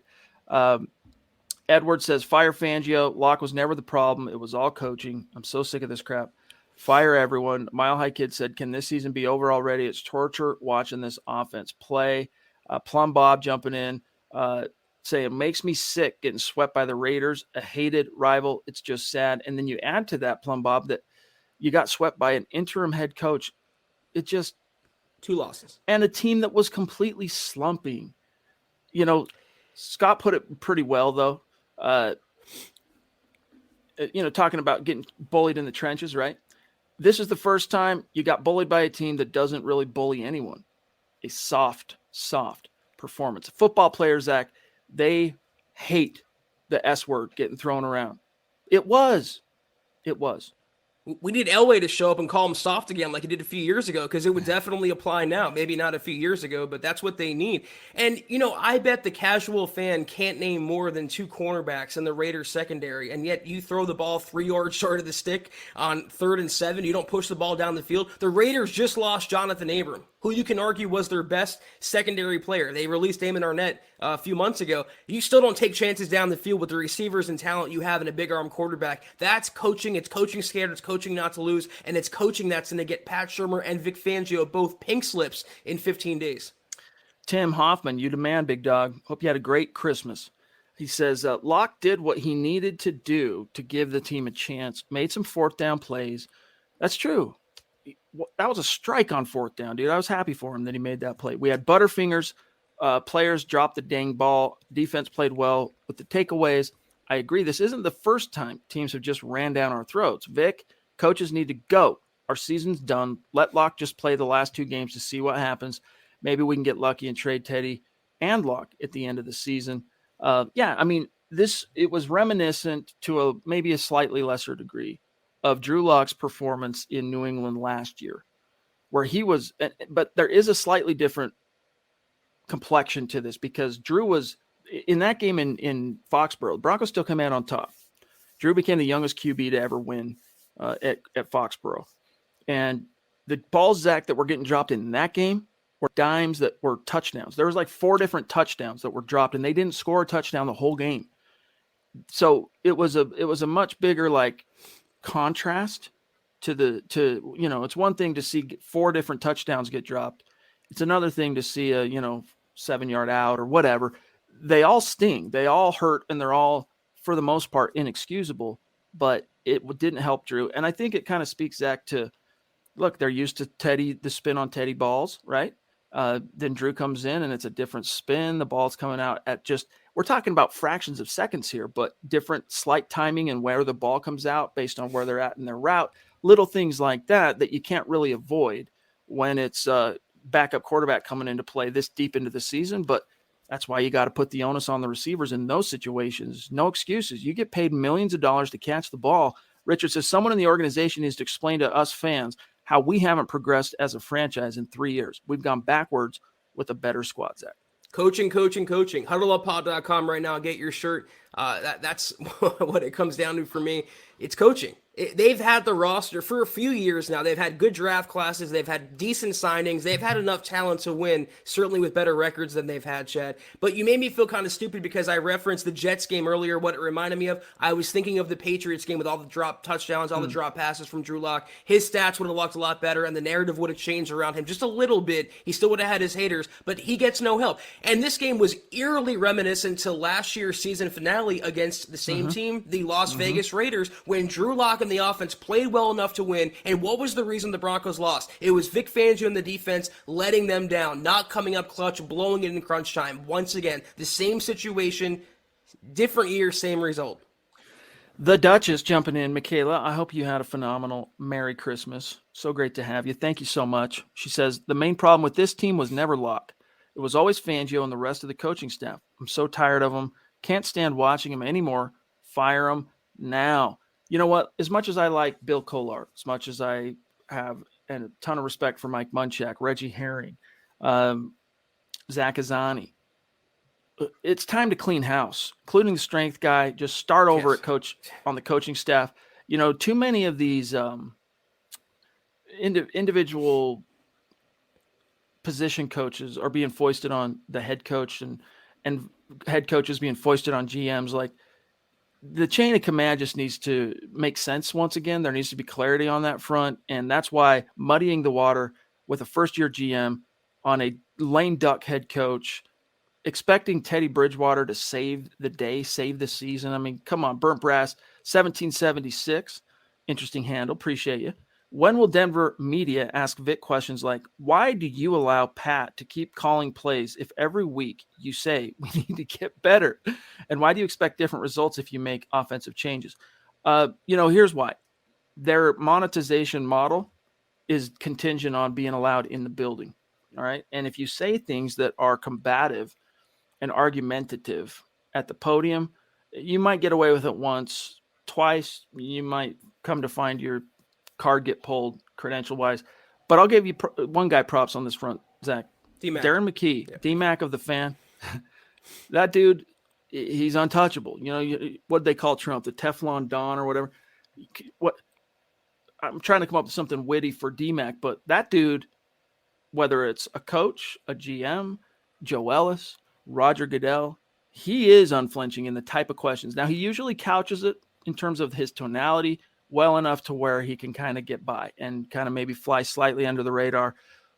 Edward says, fire Fangio. Locke was never the problem. It was all coaching. I'm so sick of this crap. Fire everyone. Mile High Kid said, can this season be over already? It's torture watching this offense play. Plum Bob jumping in, say it makes me sick getting swept by the Raiders, a hated rival. It's just sad. And then you add to that, Plum Bob, that you got swept by an interim head coach. It just, 2 losses. And a team that was completely slumping. Scott put it pretty well, though. Talking about getting bullied in the trenches, right? This is the first time you got bullied by a team that doesn't really bully anyone. A soft performance. Football players, Zach, they hate the S word getting thrown around. It was. We need Elway to show up and call him soft again like he did a few years ago, because it would definitely apply now. Maybe not a few years ago, but that's what they need. And, I bet the casual fan can't name more than 2 cornerbacks in the Raiders secondary, and yet you throw the ball 3 yards short of the stick on 3rd and 7. You don't push the ball down the field. The Raiders just lost Jonathan Abram, who you can argue was their best secondary player. They released Damon Arnett a few months ago. You still don't take chances down the field with the receivers and talent you have in a big arm quarterback. That's coaching. It's coaching scared. It's coaching not to lose. And it's coaching that's going to get Pat Shurmur and Vic Fangio both pink slips in 15 days. Tim Hoffman, you the man, big dog. Hope you had a great Christmas. He says, Locke did what he needed to do to give the team a chance. Made some 4th down plays. That's true. That was a strike on 4th down, dude. I was happy for him that he made that play. We had Butterfingers. Players dropped the dang ball. Defense played well with the takeaways. I agree. This isn't the first time teams have just ran down our throats. Vic, coaches need to go. Our season's done. Let Locke just play the last 2 games to see what happens. Maybe we can get lucky and trade Teddy and Locke at the end of the season. It was reminiscent to maybe a slightly lesser degree of Drew Lock's performance in New England last year, where he was, but there is a slightly different complexion to this because Drew was in that game in Foxborough. The Broncos still come out on top. Drew became the youngest QB to ever win at Foxborough. And the balls, Zach, that were getting dropped in that game were dimes that were touchdowns. There was like 4 different touchdowns that were dropped, and they didn't score a touchdown the whole game. So it was a much bigger like contrast to it's one thing to see 4 different touchdowns get dropped. It's another thing to see a 7-yard out or whatever. They all sting, they all hurt, and they're all for the most part inexcusable. But it didn't help Drew, and I think it kind of speaks, Zach, to look, they're used to the spin on Teddy balls, right? Then Drew comes in and it's a different spin. The ball's coming out at we're talking about fractions of seconds here, but different slight timing and where the ball comes out based on where they're at in their route. Little things like that you can't really avoid when it's backup quarterback coming into play this deep into the season. But that's why you got to put the onus on the receivers in those situations. No excuses. You get paid millions of dollars to catch the ball. Richard says someone in the organization needs to explain to us fans how we haven't progressed as a franchise in 3 years. We've gone backwards with a better squad, Zach. Coaching. HuddleUpPod.com right now. Get your shirt. That's what it comes down to for me. It's coaching. They've had the roster for a few years now. They've had good draft classes. They've had decent signings. They've had enough talent to win, certainly with better records than they've had, Chad. But you made me feel kind of stupid because I referenced the Jets game earlier, what it reminded me of. I was thinking of the Patriots game with all the drop touchdowns, all the drop passes from Drew Lock. His stats would have looked a lot better, and the narrative would have changed around him just a little bit. He still would have had his haters, but he gets no help. And this game was eerily reminiscent to last year's season finale against the same team, the Las Vegas Raiders, when Drew Lock and the offense played well enough to win. And what was the reason the Broncos lost? It was Vic Fangio and the defense letting them down, not coming up clutch, blowing it in crunch time. Once again, the same situation, different year, same result. The Duchess jumping in. Michaela, I hope you had a phenomenal Merry Christmas. So great to have you. Thank you so much. She says, the main problem with this team was never Locke. It was always Fangio and the rest of the coaching staff. I'm so tired of them. Can't stand watching them anymore. Fire them now. You know what? As much as I like Bill Kollar, as much as I have a ton of respect for Mike Munchak, Reggie Herring, Zach Azzani, it's time to clean house, including the strength guy. Just start over at coach on the coaching staff. Too many of these individual position coaches are being foisted on the head coach, and head coaches being foisted on GMs. Like, the chain of command just needs to make sense once again. There needs to be clarity on that front, and that's why muddying the water with a first-year GM on a lame duck head coach, expecting Teddy Bridgewater to save the day, save the season. I mean, come on, Burnt Brass, 1776. Interesting handle. Appreciate you. When will Denver media ask Vic questions like, why do you allow Pat to keep calling plays if every week you say we need to get better? And why do you expect different results if you make offensive changes? Here's why. Their monetization model is contingent on being allowed in the building. All right. And if you say things that are combative and argumentative at the podium, you might get away with it once, twice. You might come to find your card get pulled credential wise. But I'll give you one guy props on this front, Zach. D-Mac. Darren McKee, yeah. D-Mac of the Fan. That dude, he's untouchable. What they call Trump, the Teflon Don or whatever. I'm trying to come up with something witty for D-Mac, but that dude, whether it's a coach, a GM, Joe Ellis, Roger Goodell, he is unflinching in the type of questions. Now, he usually couches it in terms of his tonality well enough to where he can kind of get by and kind of maybe fly slightly under the radar.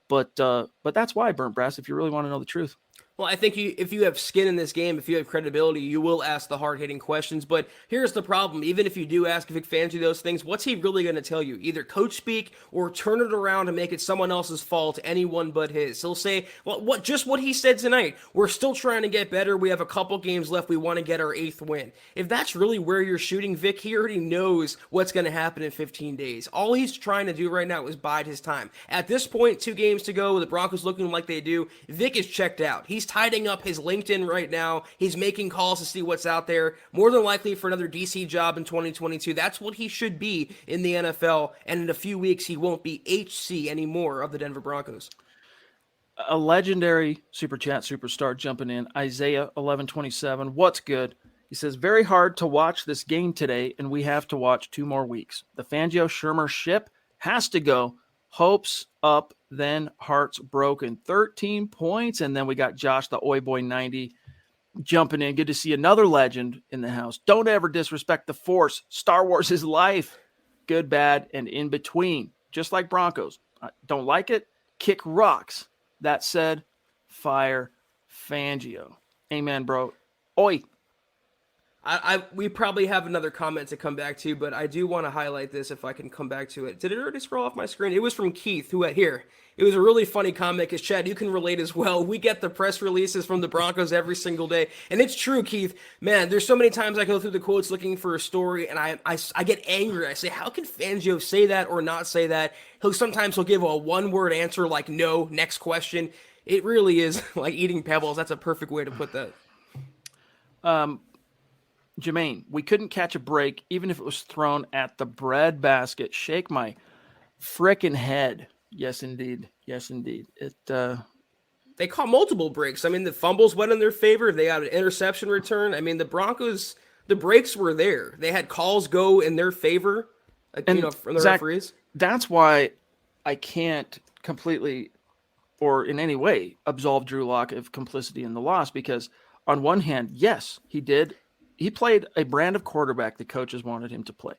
But that's why, Burnt Brass, if you really want to know the truth. Well, I think if you have skin in this game, if you have credibility, you will ask the hard-hitting questions. But here's the problem. Even if you do ask Vic Fangio those things, what's he really going to tell you? Either coach speak or turn it around and make it someone else's fault, anyone but his. He'll say, well, what he said tonight. We're still trying to get better. We have a couple games left. We want to get our 8th win. If that's really where you're shooting, Vic, he already knows what's going to happen in 15 days. All he's trying to do right now is bide his time. At this point, 2 games to go, the Broncos looking like they do, Vic is checked out. He's tidying up his LinkedIn right now. He's making calls to see what's out there. More than likely for another DC job in 2022. That's what he should be in the NFL. And in a few weeks, he won't be HC anymore of the Denver Broncos. A legendary Super Chat superstar jumping in. Isaiah 1127. What's good? He says, very hard to watch this game today, and we have to watch 2 more weeks. The Fangio Shermer ship has to go. Hopes up then hearts broken. 13 points, and then we got Josh, the Oi Boy 90, jumping in. Good to see another legend in the house. Don't ever disrespect the Force. Star Wars is life. Good, bad, and in between. Just like Broncos. Don't like it? Kick rocks. That said, fire Fangio. Amen, bro. Oi. We probably have another comment to come back to, but I do want to highlight this if I can come back to it. Did it already scroll off my screen? It was from Keith, who here. It was a really funny comment because, Chad, you can relate as well. We get the press releases from the Broncos every single day. And it's true, Keith. Man, there's so many times I go through the quotes looking for a story, and I get angry. I say, how can Fangio say that or not say that? Sometimes he'll give a one-word answer like, no, next question. It really is like eating pebbles. That's a perfect way to put that. Jermaine, we couldn't catch a break even if it was thrown at the bread basket. Shake my frickin' head. Yes, indeed. Yes, indeed. They caught multiple breaks. I mean, the fumbles went in their favor. They got an interception return. I mean, the Broncos, the breaks were there. They had calls go in their favor, from the Zach, referees. That's why I can't completely or in any way absolve Drew Lock of complicity in the loss, because on one hand, yes, he did. He played a brand of quarterback the coaches wanted him to play.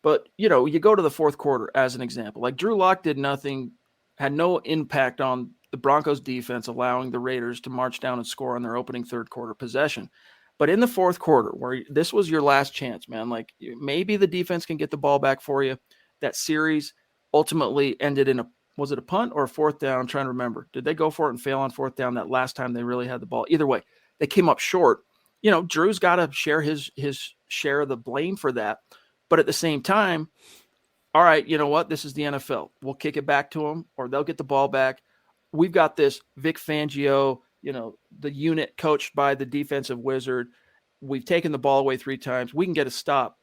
But, you go to the fourth quarter as an example. Like Drew Lock did nothing, had no impact on the Broncos defense, allowing the Raiders to march down and score on their opening third quarter possession. But in the fourth quarter, where this was your last chance, man, like maybe the defense can get the ball back for you. That series ultimately ended in was it a punt or a fourth down? I'm trying to remember. Did they go for it and fail on fourth down that last time they really had the ball? Either way, they came up short. Drew's got to share his share of the blame for that. But at the same time, all right, you know what? This is the NFL. We'll kick it back to them, or they'll get the ball back. We've got this Vic Fangio, the unit coached by the defensive wizard. We've taken the ball away 3 times. We can get a stop.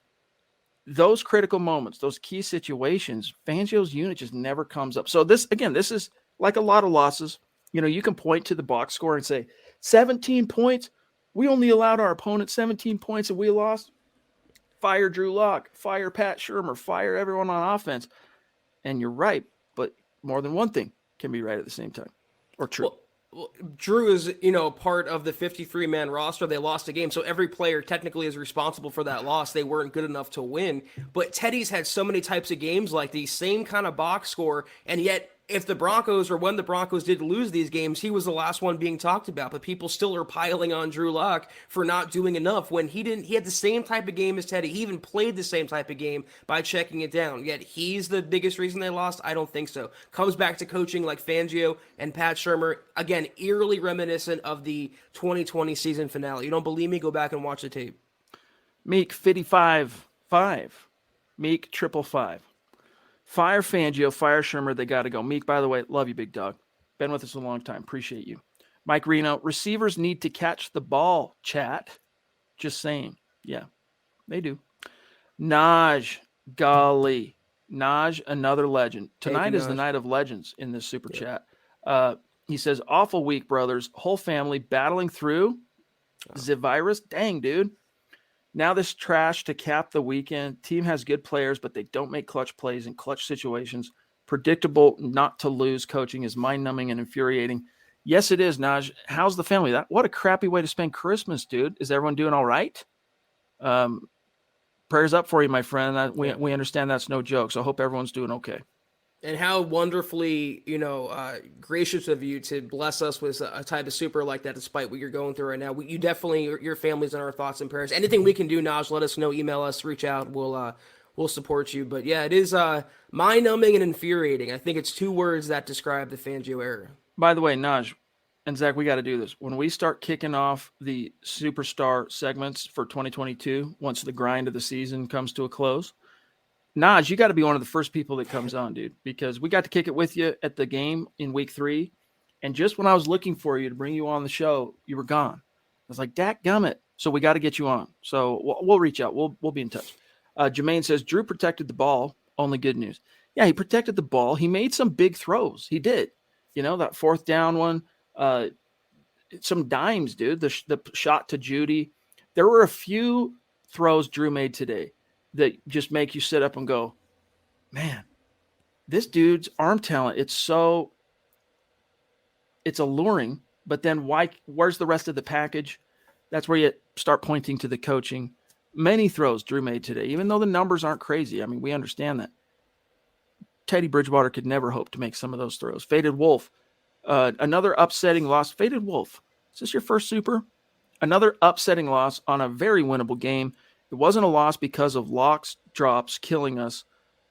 Those critical moments, those key situations, Fangio's unit just never comes up. So this is like a lot of losses. You can point to the box score and say 17 points. We only allowed our opponent 17 points and we lost. Fire Drew Lock, fire Pat Shurmur, fire everyone on offense. And you're right, but more than one thing can be right at the same time, or true. Well, Drew is, part of the 53-man roster. They lost a game, so every player technically is responsible for that loss. They weren't good enough to win. But Teddy's had so many types of games like these, same kind of box score, and yet if the Broncos, or when the Broncos did lose these games, he was the last one being talked about. But people still are piling on Drew Lock for not doing enough when he didn't. He had the same type of game as Teddy. He even played the same type of game by checking it down. Yet he's the biggest reason they lost? I don't think so. Comes back to coaching like Fangio and Pat Shurmur. Again, eerily reminiscent of the 2020 season finale. You don't believe me? Go back and watch the tape. Meek 55-5. Meek 555. Fire Fangio, fire Shurmur, they got to go. Meek, by the way, love you, big dog. Been with us a long time. Appreciate you. Mike Reno, receivers need to catch the ball, chat. Just saying. Yeah, they do. Naj, golly. Naj, another legend. Tonight is the night of legends in this super chat. He says, awful week, brothers. Whole family battling through the virus. Dang, dude. Now this trash to cap the weekend. Team has good players, but they don't make clutch plays in clutch situations. Predictable not to lose coaching is mind-numbing and infuriating. Yes, it is, Naj. How's the family? What a crappy way to spend Christmas, dude. Is everyone doing all right? Prayers up for you, my friend. We understand that's no joke, so I hope everyone's doing okay. And how wonderfully, gracious of you to bless us with a type of super like that, despite what you're going through right now. You definitely, your family's in our thoughts and prayers. Anything we can do, Naj, let us know. Email us, reach out. We'll support you. But yeah, it is mind-numbing and infuriating. I think it's 2 words that describe the Fangio era. By the way, Naj and Zach, we got to do this. When we start kicking off the superstar segments for 2022, once the grind of the season comes to a close, Naj, you got to be one of the first people that comes on, dude, because we got to kick it with you at the game in week 3. And just when I was looking for you to bring you on the show, you were gone. I was like, dadgummit. So we got to get you on. So we'll reach out. We'll be in touch. Jermaine says, Drew protected the ball. Only good news. Yeah, he protected the ball. He made some big throws. He did. That fourth down one, some dimes, dude. The shot to Judy. There were a few throws Drew made today that just make you sit up and go, man, this dude's arm talent, it's alluring, but then where's the rest of the package? That's where you start pointing to the coaching. Many throws Drew made today, even though the numbers aren't crazy. I mean, we understand that. Teddy Bridgewater could never hope to make some of those throws. Faded Wolf, another upsetting loss. Faded Wolf, is this your first super? Another upsetting loss on a very winnable game. It wasn't a loss because of locks, drops killing us.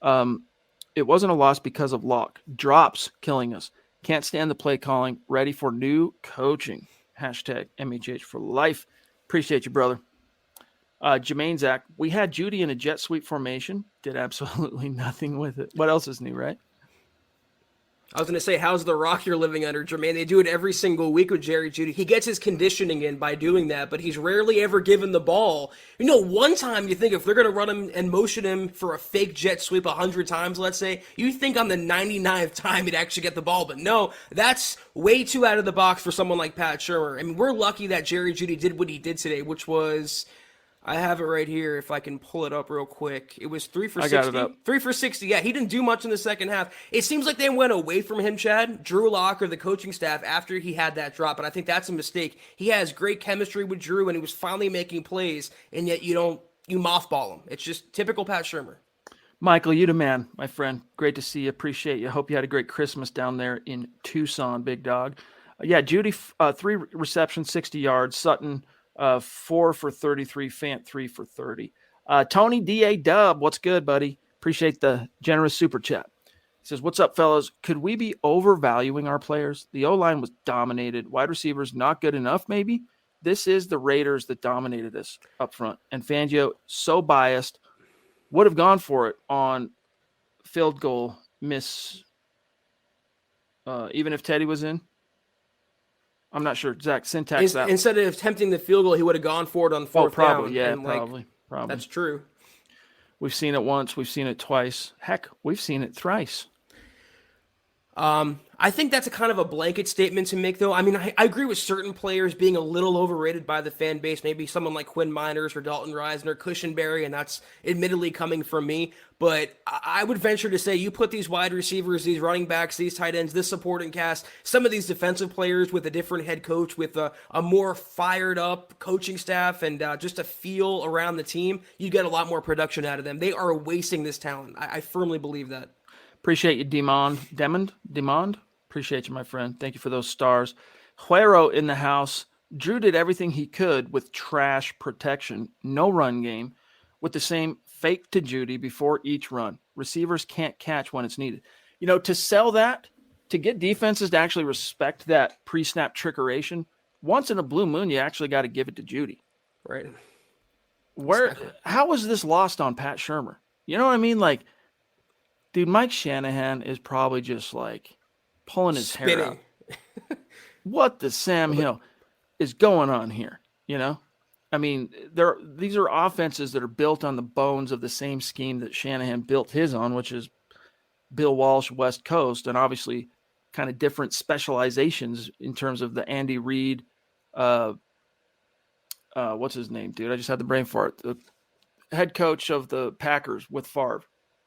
It wasn't a loss because of lock, drops killing us. Can't stand the play calling. Ready for new coaching. Hashtag MHH for life. Appreciate you, brother. Jermaine Zach, we had Judy in a jet sweep formation. Did absolutely nothing with it. What else is new, right? I was going to say, how's the rock you're living under, Jermaine? They do it every single week with Jerry Jeudy. He gets his conditioning in by doing that, but he's rarely ever given the ball. One time you think if they're going to run him and motion him for a fake jet sweep 100 times, let's say, you think on the 99th time he'd actually get the ball. But no, that's way too out of the box for someone like Pat Shurmur. I mean, we're lucky that Jerry Jeudy did what he did today, which was... I have it right here if I can pull it up real quick. It was 3 for 60. I got it up. 3 for 60. Yeah, he didn't do much in the second half. It seems like they went away from him, Chad, Drew Lock, or the coaching staff after he had that drop, and I think that's a mistake. He has great chemistry with Drew, and he was finally making plays, and yet you mothball him. It's just typical Pat Shurmur. Michael, you the man, my friend. Great to see you. Appreciate you. Hope you had a great Christmas down there in Tucson, big dog. Judy, 3 receptions, 60 yards. Sutton, 4 for 33, Fant 3 for 30. Tony D.A. Dub, what's good, buddy? Appreciate the generous super chat. He says, what's up, fellas? Could we be overvaluing our players? The O-line was dominated. Wide receivers not good enough, maybe? This is the Raiders that dominated us up front. And Fangio, so biased, would have gone for it on field goal miss, even if Teddy was in. I'm not sure. Zach, syntax that. Instead of attempting the field goal, he would have gone for it on fourth probably, down. Yeah, probably. That's true. We've seen it once. We've seen it twice. Heck, we've seen it thrice. I think that's a kind of a blanket statement to make, though. I mean, I agree with certain players being a little overrated by the fan base. Maybe someone like Quinn Miners or Dalton Reisner, Cushenberry, and that's admittedly coming from me. But I would venture to say you put these wide receivers, these running backs, these tight ends, this supporting cast, some of these defensive players with a different head coach, with a more fired up coaching staff and just a feel around the team, you get a lot more production out of them. They are wasting this talent. I firmly believe that. Appreciate you, Demond. Appreciate you, my friend. Thank you for those stars. Huero in the house. Drew did everything he could with trash protection, no run game, with the same fake to Judy before each run. Receivers can't catch when it's needed. To sell that, to get defenses to actually respect that pre-snap trickeration, once in a blue moon, you actually got to give it to Judy. Right. How was this lost on Pat Shurmur? You know what I mean? Like, dude, Mike Shanahan is probably just like pulling his hair out. What the Sam Hill is going on here? I mean, these are offenses that are built on the bones of the same scheme that Shanahan built his on, which is Bill Walsh, West Coast, and obviously kind of different specializations in terms of the Andy Reid. What's his name, dude? I just had the brain fart. The head coach of the Packers with Favre.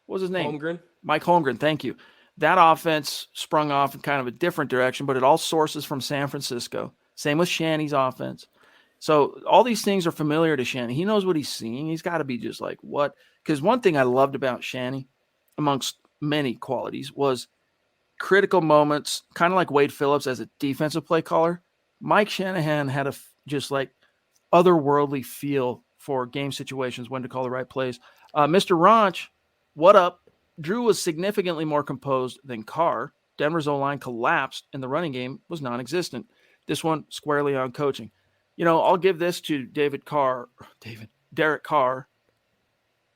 What was his name? Holmgren. Mike Holmgren, thank you. That offense sprung off in kind of a different direction, but it all sources from San Francisco. Same with Shanny's offense. So all these things are familiar to Shanny. He knows what he's seeing. He's got to be just like, what? Because one thing I loved about Shanny, amongst many qualities, was critical moments, kind of like Wade Phillips as a defensive play caller. Mike Shanahan had a just like otherworldly feel for game situations, when to call the right plays. Mr. Ranch, what up? Drew was significantly more composed than Carr. Denver's O-line collapsed, and the running game was non-existent. This one squarely on coaching. I'll give this to Derek Carr.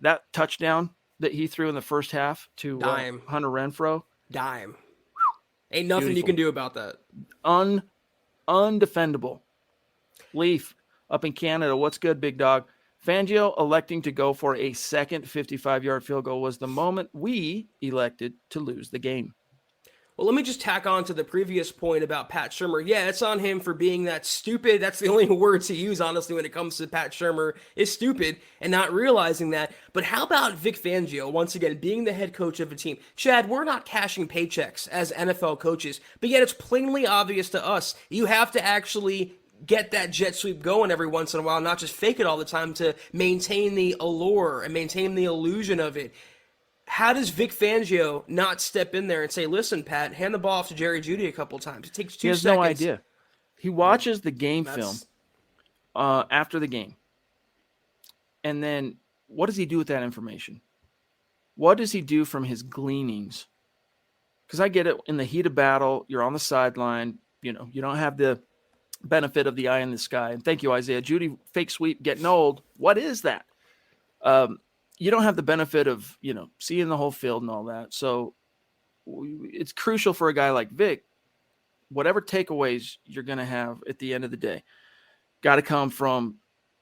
That touchdown that he threw in the first half to Hunter Renfrow. Dime. Ain't nothing you can do about that. Undefendable. Leaf up in Canada. What's good, big dog? Fangio electing to go for a second 55-yard field goal was the moment we elected to lose the game. Well, let me just tack on to the previous point about Pat Shurmur. Yeah, it's on him for being that stupid. That's the only word to use, honestly, when it comes to Pat Shurmur, is stupid and not realizing that. But how about Vic Fangio, once again, being the head coach of a team? Chad, we're not cashing paychecks as NFL coaches, but yet it's plainly obvious to us. You have to actually get that jet sweep going every once in a while, not just fake it all the time to maintain the allure and maintain the illusion of it. How does Vic Fangio not step in there and say, listen, Pat, hand the ball off to Jerry Jeudy a couple times? It takes 2 seconds. He has no idea. He watches the game film after the game. And then what does he do with that information? What does he do from his gleanings? Because I get it, in the heat of battle, you're on the sideline, you don't have the benefit of the eye in the sky. And thank you, Isaiah. Jeudy, fake sweep, getting old. What is that? You don't have the benefit of, seeing the whole field and all that. So it's crucial for a guy like Vic, whatever takeaways you're going to have at the end of the day, got to come from,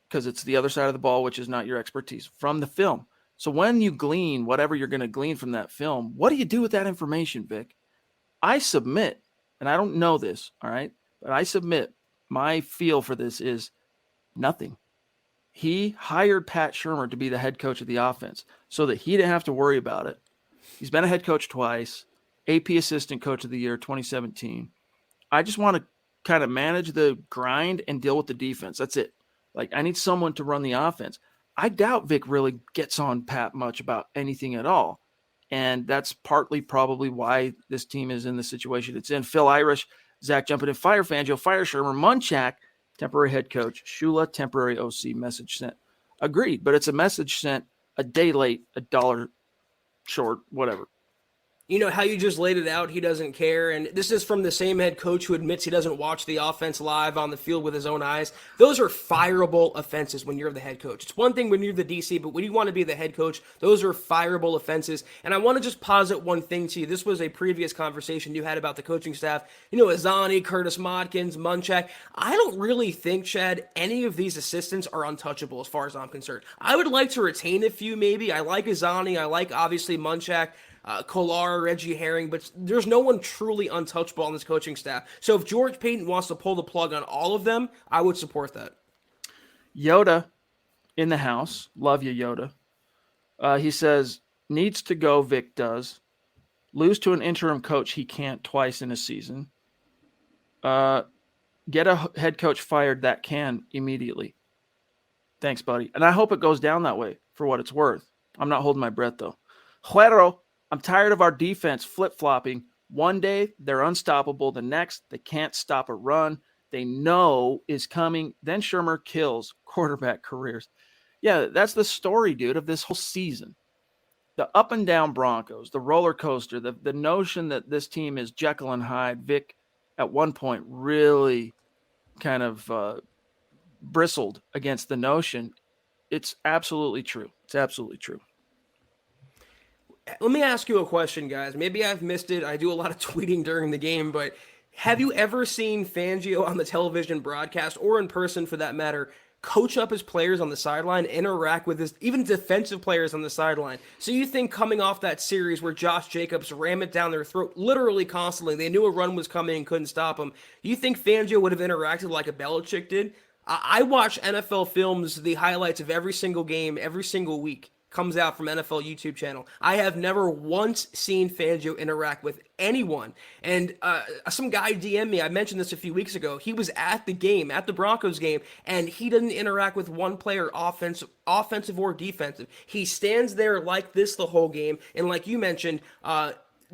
because it's the other side of the ball, which is not your expertise, from the film. So when you glean whatever you're going to glean from that film, what do you do with that information, Vic? I submit, and I don't know this, all right, but I submit my feel for this is nothing. He hired Pat Shurmur to be the head coach of the offense so that he didn't have to worry about it. He's been a head coach twice, AP Assistant Coach of the Year 2017. I just want to kind of manage the grind and deal with the defense. That's it. Like, I need someone to run the offense. I doubt Vic really gets on Pat much about anything at all. And that's partly probably why this team is in the situation it's in. Phil Irish, Zach jumping in, fire Fangio, fire Shurmur, Munchak, temporary head coach, Shula, temporary OC, message sent. Agreed, but it's a message sent a day late, $1 short, whatever. You know how you just laid it out, he doesn't care. And this is from the same head coach who admits he doesn't watch the offense live on the field with his own eyes. Those are fireable offenses when you're the head coach. It's one thing when you're the DC, but when you want to be the head coach, those are fireable offenses. And I want to just posit one thing to you. This was a previous conversation you had about the coaching staff. Azani, Curtis Modkins, Munchak. I don't really think, Chad, any of these assistants are untouchable as far as I'm concerned. I would like to retain a few maybe. I like Azani. I like, obviously, Munchak. Kolar, Reggie Herring, but there's no one truly untouchable on this coaching staff. So if George Payton wants to pull the plug on all of them, I would support that. Yoda in the house. Love you, Yoda. He says, needs to go, Vic does. Lose to an interim coach he can't twice in a season. Get a head coach fired that can immediately. Thanks, buddy. And I hope it goes down that way for what it's worth. I'm not holding my breath, though. Juero, I'm tired of our defense flip-flopping. One day, they're unstoppable. The next, they can't stop a run they know is coming. Then Shurmur kills quarterback careers. Yeah, that's the story, dude, of this whole season. The up and down Broncos, the roller coaster, the notion that this team is Jekyll and Hyde. Vic, at one point, really kind of bristled against the notion. It's absolutely true. It's absolutely true. Let me ask you a question, guys. Maybe I've missed it. I do a lot of tweeting during the game, but have you ever seen Fangio on the television broadcast, or in person for that matter, coach up his players on the sideline, interact with his even defensive players on the sideline? So you think coming off that series where Josh Jacobs rammed it down their throat literally constantly, they knew a run was coming and couldn't stop him, you think Fangio would have interacted like a Belichick did? I watch NFL films, the highlights of every single game, every single week. Comes out from NFL YouTube channel. I have never once seen Fangio interact with anyone. And some guy DM'd me, I mentioned this a few weeks ago, he was at the game, at the Broncos game, and he didn't interact with one player, offensive or defensive. He stands there like this the whole game, and like you mentioned,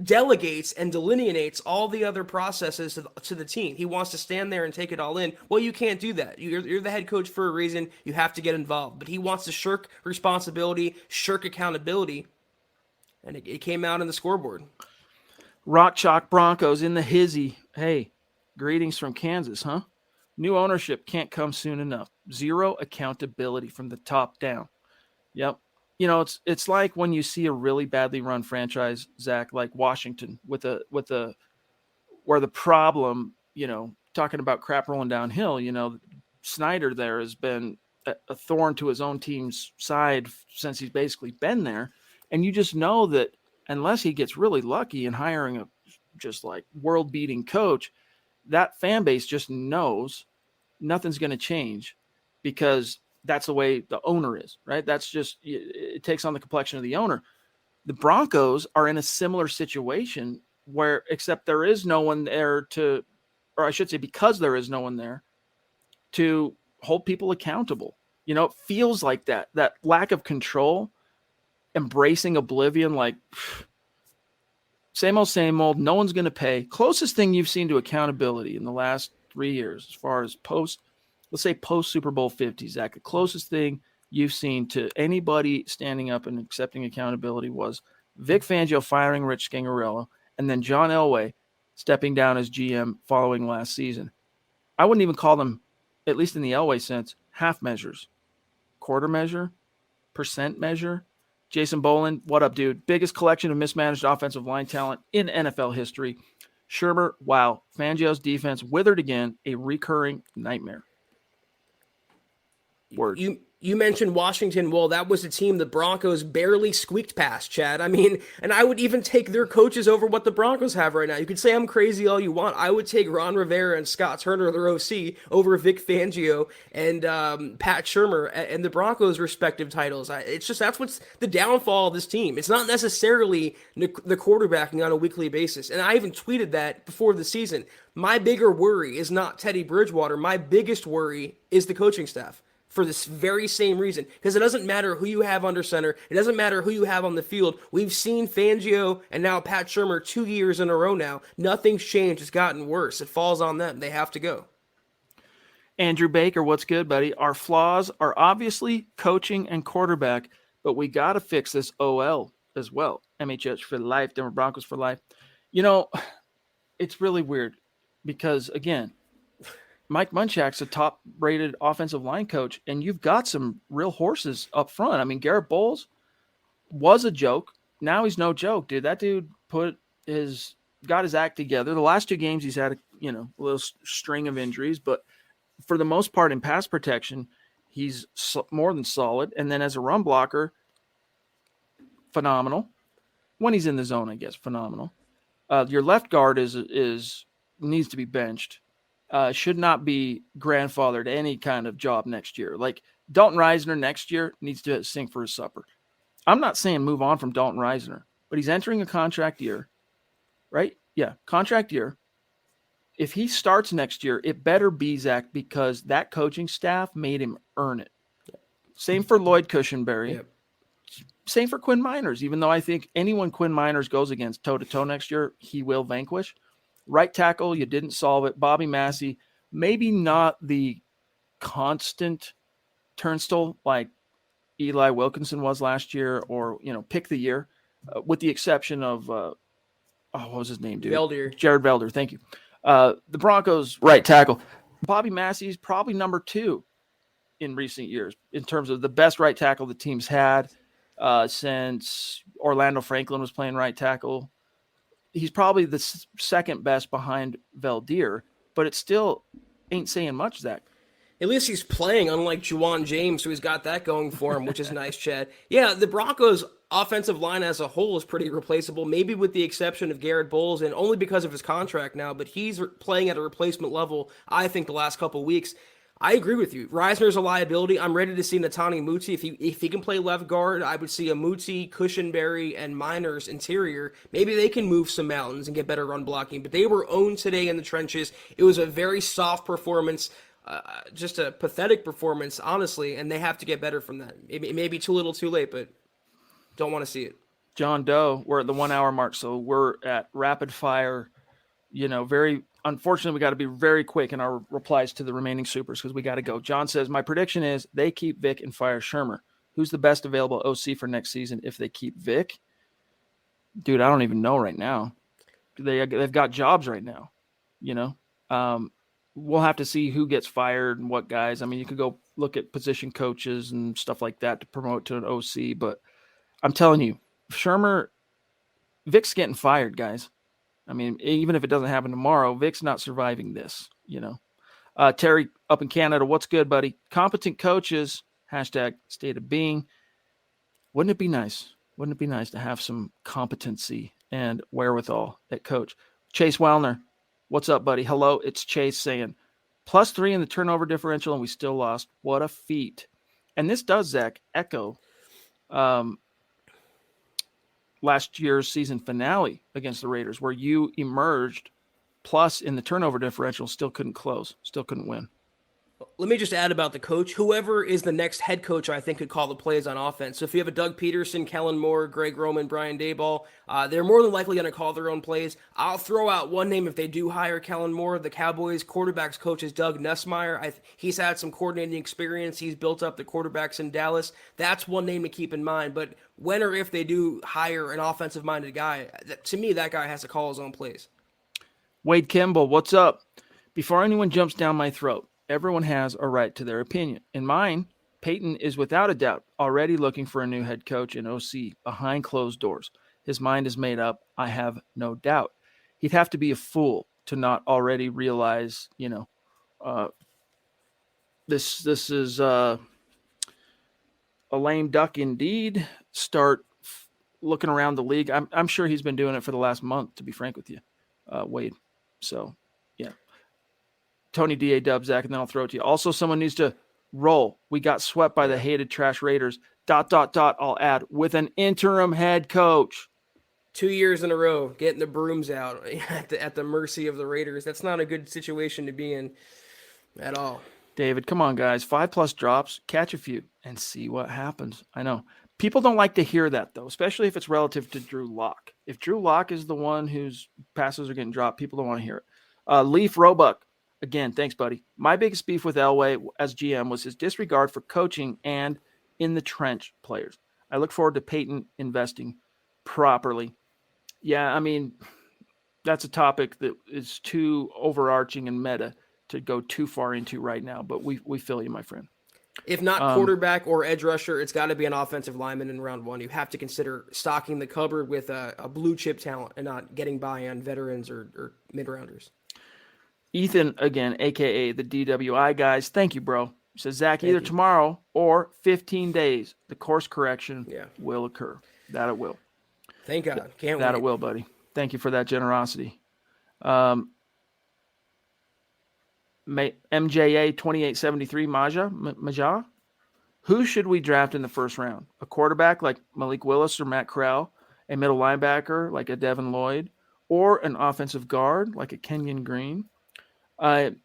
delegates and delineates all the other processes to the team. He wants to stand there and take it all in. Well, you can't do that. You're the head coach for a reason. You have to get involved. But he wants to shirk responsibility, shirk accountability, and it came out in the scoreboard. Rock Chalk Broncos in the hizzy. Hey, greetings from Kansas, huh? New ownership can't come soon enough. Zero accountability from the top down. Yep. It's like when you see a really badly run franchise, Zach, like Washington, with a where the problem, talking about crap rolling downhill, Snyder there has been a thorn to his own team's side since he's basically been there, and you just know that unless he gets really lucky in hiring a just like world-beating coach, that fan base just knows nothing's going to change because that's the way the owner is, right? That's just, it takes on the complexion of the owner. The Broncos are in a similar situation where, except there is no one there to, or I should say, because there is no one there to hold people accountable. You know, it feels like that lack of control, embracing oblivion, like same old, no one's going to pay. Closest thing you've seen to accountability in the last 3 years, as far as let's say post Super Bowl 50, Zach, the closest thing you've seen to anybody standing up and accepting accountability was Vic Fangio firing Rich Scangarello and then John Elway stepping down as GM following last season. I wouldn't even call them, at least in the Elway sense, half measures, quarter measure, percent measure. Jason Boland, what up, dude? Biggest collection of mismanaged offensive line talent in NFL history. Shermer, wow. Fangio's defense withered again, a recurring nightmare. Word. You mentioned Washington. Well, that was a team the Broncos barely squeaked past, Chad. I mean, and I would even take their coaches over what the Broncos have right now. You could say I'm crazy all you want. I would take Ron Rivera and Scott Turner, their OC, over Vic Fangio and Pat Shurmur and the Broncos' respective titles. It's just, that's what's the downfall of this team. It's not necessarily the quarterbacking on a weekly basis. And I even tweeted that before the season. My bigger worry is not Teddy Bridgewater. My biggest worry is the coaching staff. For this very same reason, because it doesn't matter who you have under center. It doesn't matter who you have on the field. We've seen Fangio and now Pat Shurmur 2 years in a row now. Nothing's changed. It's gotten worse. It falls on them. They have to go. Andrew Baker, what's good, buddy? Our flaws are obviously coaching and quarterback, but we got to fix this OL as well. MHH for life, Denver Broncos for life. You know, it's really weird because, again, Mike Munchak's a top-rated offensive line coach, and you've got some real horses up front. I mean, Garrett Bowles was a joke. Now he's no joke, dude. That dude got his act together. The last 2 games he's had a little string of injuries, but for the most part in pass protection, he's more than solid. And then as a run blocker, phenomenal. When he's in the zone, I guess, phenomenal. Your left guard needs to be benched. Should not be grandfathered to any kind of job next year. Like Dalton Reisner next year needs to sing for his supper. I'm not saying move on from Dalton Reisner, but he's entering a contract year, right? Yeah, contract year. If he starts next year, it better be, Zach, because that coaching staff made him earn it. Same for Lloyd Cushenberry. Yep. Same for Quinn Miners, even though I think anyone Quinn Miners goes against toe-to-toe next year, he will vanquish. Right tackle, you didn't solve it. Bobby Massey, maybe not the constant turnstile like Eli Wilkinson was last year, or pick the year, with the exception of what was his name, dude? Velder. Jared Velder. Thank you. The Broncos right tackle, Bobby Massey is probably number 2 in recent years in terms of the best right tackle the team's had since Orlando Franklin was playing right tackle. He's probably the second best behind Velder, but it still ain't saying much, Zach. At least he's playing, unlike Juwan James, so he's got that going for him, which is nice, Chad. Yeah, the Broncos' offensive line as a whole is pretty replaceable, maybe with the exception of Garrett Bowles, and only because of his contract now, but he's playing at a replacement level, I think, the last couple of weeks. I agree with you. Reisner's a liability. I'm ready to see Netani Muti. If he can play left guard, I would see a Muti, Cushenberry, and Miners interior. Maybe they can move some mountains and get better run blocking. But they were owned today in the trenches. It was a very soft performance, just a pathetic performance, honestly, and they have to get better from that. It may be too little too late, but don't want to see it. John Doe, we're at the 1 hour mark, so we're at rapid fire, unfortunately, we got to be very quick in our replies to the remaining supers because we got to go. John says, my prediction is they keep Vic and fire Shurmur. Who's the best available OC for next season if they keep Vic? Dude, I don't even know right now. They've got jobs right now, We'll have to see who gets fired and what guys. I mean, you could go look at position coaches and stuff like that to promote to an OC, but I'm telling you, Vic's getting fired, guys. I mean, even if it doesn't happen tomorrow, Vic's not surviving this, Terry up in Canada, what's good, buddy? Competent coaches, hashtag state of being. Wouldn't it be nice? Wouldn't it be nice to have some competency and wherewithal at coach? Chase Wellner, what's up, buddy? Hello, it's Chase saying, +3 in the turnover differential, and we still lost. What a feat. And this does, Zach, echo last year's season finale against the Raiders, where you emerged plus in the turnover differential, still couldn't close, still couldn't win. Let me just add about the coach. Whoever is the next head coach, I think, could call the plays on offense. So if you have a Doug Peterson, Kellen Moore, Greg Roman, Brian Daboll, they're more than likely going to call their own plays. I'll throw out one name if they do hire Kellen Moore. The Cowboys quarterbacks coach is Doug Nussmeier. He's had some coordinating experience. He's built up the quarterbacks in Dallas. That's one name to keep in mind. But when or if they do hire an offensive-minded guy, to me, that guy has to call his own plays. Wade Kimball, what's up? Before anyone jumps down my throat, everyone has a right to their opinion. In mine, Peyton is without a doubt already looking for a new head coach and OC behind closed doors. His mind is made up, I have no doubt. He'd have to be a fool to not already realize, this is a lame duck indeed. Start looking around the league. I'm sure he's been doing it for the last month, to be frank with you, Wade. So, yeah. Tony D.A. Zach, and then I'll throw it to you. Also, someone needs to roll. We got swept by the hated trash Raiders. ... I'll add, with an interim head coach. 2 years in a row, getting the brooms out at the mercy of the Raiders. That's not a good situation to be in at all. David, come on, guys. 5+ drops, catch a few, and see what happens. I know. People don't like to hear that, though, especially if it's relative to Drew Lock. If Drew Lock is the one whose passes are getting dropped, people don't want to hear it. Leaf Roebuck, again, thanks, buddy. My biggest beef with Elway as GM was his disregard for coaching and in-the-trench players. I look forward to Peyton investing properly. Yeah, I mean, that's a topic that is too overarching and meta to go too far into right now, but we feel you, my friend. If not quarterback or edge rusher, it's got to be an offensive lineman in round one. You have to consider stocking the cupboard with a blue chip talent and not getting by on veterans or mid-rounders. Ethan, again, a.k.a. the DWI guys, thank you, bro. He says, Zach, either tomorrow or 15 days, the course correction will occur. That it will. Thank God. Can't wait. That it will, buddy. Thank you for that generosity. MJA 2873 Maja. Who should we draft in the first round? A quarterback like Malik Willis or Matt Corral, a middle linebacker like a Devin Lloyd, or an offensive guard like a Kenyon Green? I'm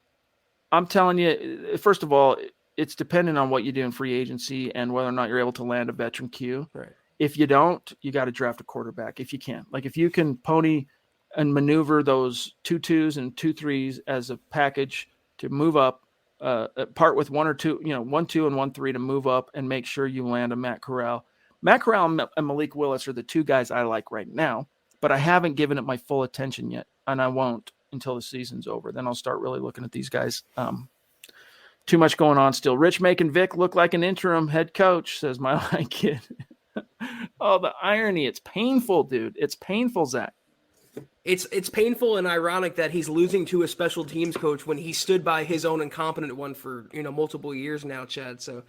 telling you, first of all, it's dependent on what you do in free agency and whether or not you're able to land a veteran Q. Right. If you don't, you got to draft a quarterback if you can. Like if you can pony and maneuver those 2 2s and 2 3s as a package to move up, part with 1 or 2, 1 2 and 1 3 to move up and make sure you land a Matt Corral. Matt Corral and Malik Willis are the two guys I like right now, but I haven't given it my full attention yet, and I won't until the season's over. Then I'll start really looking at these guys. Too much going on still. Rich making Vic look like an interim head coach, says my like kid. Oh, the irony. It's painful, dude. It's painful, Zach. It's painful and ironic that he's losing to a special teams coach when he stood by his own incompetent one for multiple years now, Chad. So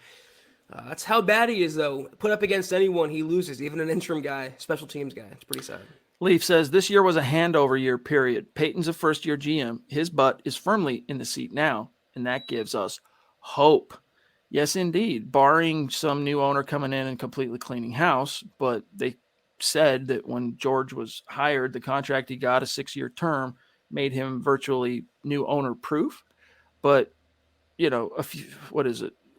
that's how bad he is, though. Put up against anyone, he loses, even an interim guy, special teams guy. It's pretty sad. Leaf says, this year was a handover year, period. Peyton's a first-year GM. His butt is firmly in the seat now, and that gives us hope. Yes, indeed, barring some new owner coming in and completely cleaning house, but they said that when George was hired, the contract he got, a 6-year term, made him virtually new owner proof. But, a few,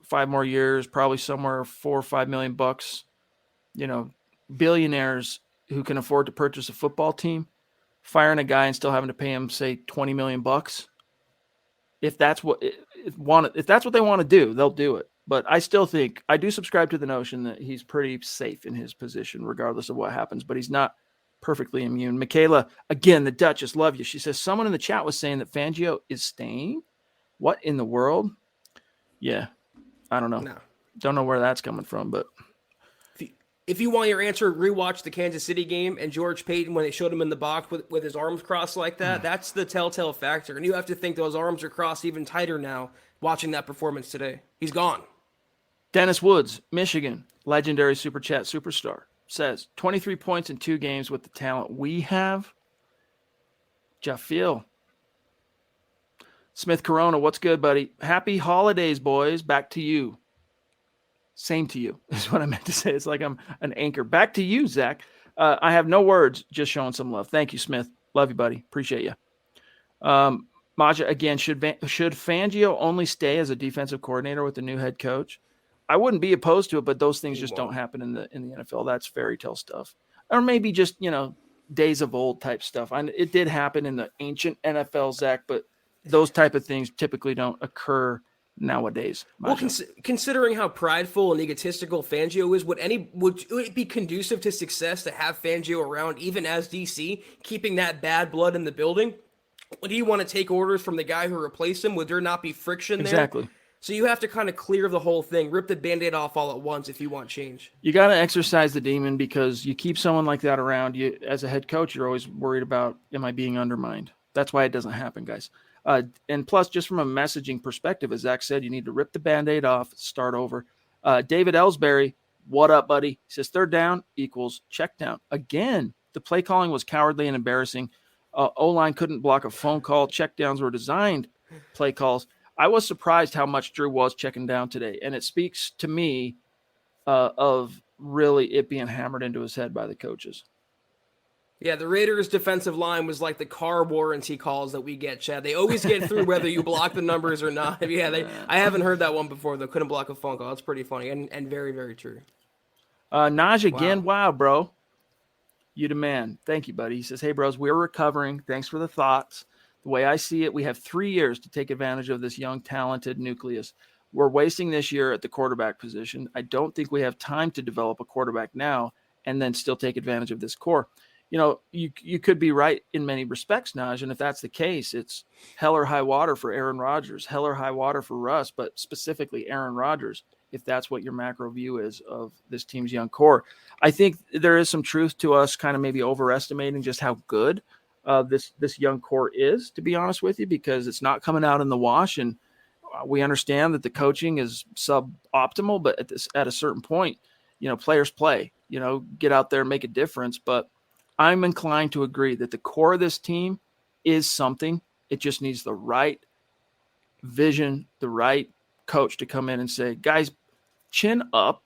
5 more years, probably somewhere $4 or $5 million bucks, billionaires who can afford to purchase a football team, firing a guy and still having to pay him, say, $20 million bucks. If that's what they want to do, they'll do it. But I still think I do subscribe to the notion that he's pretty safe in his position, regardless of what happens. But he's not perfectly immune. Michaela, again, the Duchess, love you. She says someone in the chat was saying that Fangio is staying. What in the world? Yeah, I don't know. No. Don't know where that's coming from, but. If you want your answer, rewatch the Kansas City game and George Payton when they showed him in the box with his arms crossed like that. That's the telltale factor. And you have to think those arms are crossed even tighter now watching that performance today. He's gone. Dennis Woods, Michigan, legendary Super Chat superstar, says 23 points in 2 games with the talent we have. Jaffiel. Smith Corona, what's good, buddy? Happy holidays, boys. Back to you. Same to you is what I meant to say. It's like I'm an anchor. Back to you, Zach. I have no words, just showing some love. Thank you, Smith. Love you, buddy. Appreciate you. Maja, again, should Fangio only stay as a defensive coordinator with the new head coach? I wouldn't be opposed to it, but those things just don't happen in the NFL. That's fairy tale stuff. Or maybe just, days of old type stuff. It did happen in the ancient NFL, Zach, but those type of things typically don't occur nowadays. Well, considering how prideful and egotistical Fangio is, would it be conducive to success to have Fangio around, even as DC, keeping that bad blood in the building? Would he want to take orders from the guy who replaced him? Would there not be friction there? Exactly. So you have to kind of clear the whole thing, rip the Band-Aid off all at once if you want change. You got to exercise the demon, because you keep someone like that around you as a head coach, you're always worried about, am I being undermined? That's why it doesn't happen, guys. And plus, just from a messaging perspective, as Zach said, you need to rip the Band-Aid off, start over. David Ellsbury, what up, buddy? He says third down equals check down. Again, the play calling was cowardly and embarrassing. O-line couldn't block a phone call. Check downs were designed play calls. I was surprised how much Drew was checking down today, and it speaks to me of really it being hammered into his head by the coaches. Yeah, the Raiders' defensive line was like the car warranty calls that we get, Chad. They always get through whether you block the numbers or not. Yeah, I haven't heard that one before, though. Couldn't block a phone call. That's pretty funny and very, very true. Naj again, wow, bro. You the man. Thank you, buddy. He says, hey, bros, we're recovering. Thanks for the thoughts. The way I see it, we have 3 years to take advantage of this young, talented nucleus. We're wasting this year at the quarterback position. I don't think we have time to develop a quarterback now and then still take advantage of this core. You could be right in many respects, Naj, and if that's the case, it's hell or high water for Aaron Rodgers, hell or high water for Russ, but specifically Aaron Rodgers, if that's what your macro view is of this team's young core. I think there is some truth to us kind of maybe overestimating just how good this young core is, to be honest with you, because it's not coming out in the wash, and we understand that the coaching is suboptimal, but at a certain point, players play, get out there and make a difference, but I'm inclined to agree that the core of this team is something. It just needs the right vision, the right coach to come in and say, guys, chin up.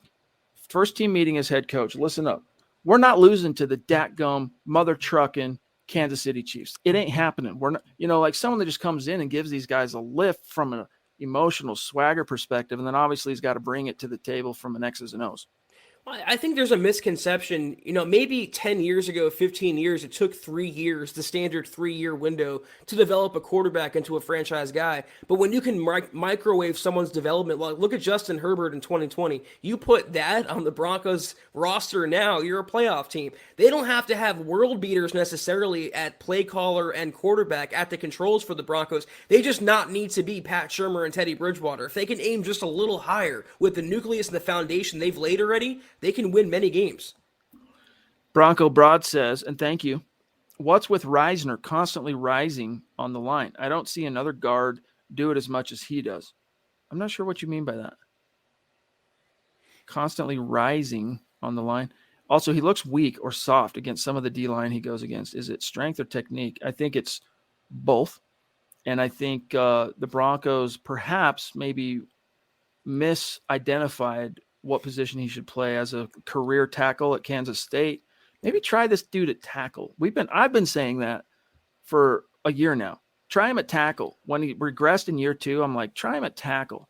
First team meeting as head coach. Listen up. We're not losing to the datgum mother trucking Kansas City Chiefs. It ain't happening. We're not, like someone that just comes in and gives these guys a lift from an emotional swagger perspective. And then obviously he's got to bring it to the table from an X's and O's. I think there's a misconception, maybe 10 years ago, 15 years, it took 3 years, the standard 3-year window, to develop a quarterback into a franchise guy. But when you can microwave someone's development, look at Justin Herbert in 2020. You put that on the Broncos roster now, you're a playoff team. They don't have to have world beaters necessarily at play caller and quarterback at the controls for the Broncos. They just not need to be Pat Shurmur and Teddy Bridgewater. If they can aim just a little higher with the nucleus and the foundation they've laid already, they can win many games. Bronco Broad says, and thank you, what's with Reisner constantly rising on the line? I don't see another guard do it as much as he does. I'm not sure what you mean by that. Constantly rising on the line. Also, he looks weak or soft against some of the D-line he goes against. Is it strength or technique? I think it's both. And I think the Broncos perhaps maybe misidentified what position he should play as a career tackle at Kansas State. Maybe try this dude at tackle. I've been saying that for a year now. Try him at tackle. When he regressed in year 2, I'm like, try him at tackle.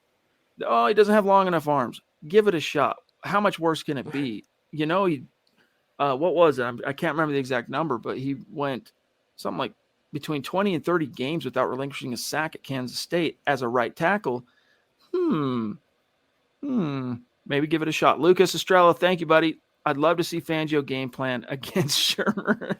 Oh, he doesn't have long enough arms. Give it a shot. How much worse can it be? What was it? I can't remember the exact number, but he went something like between 20 and 30 games without relinquishing a sack at Kansas State as a right tackle. Maybe give it a shot. Lucas Estrella, thank you, buddy. I'd love to see Fangio game plan against Shurmur.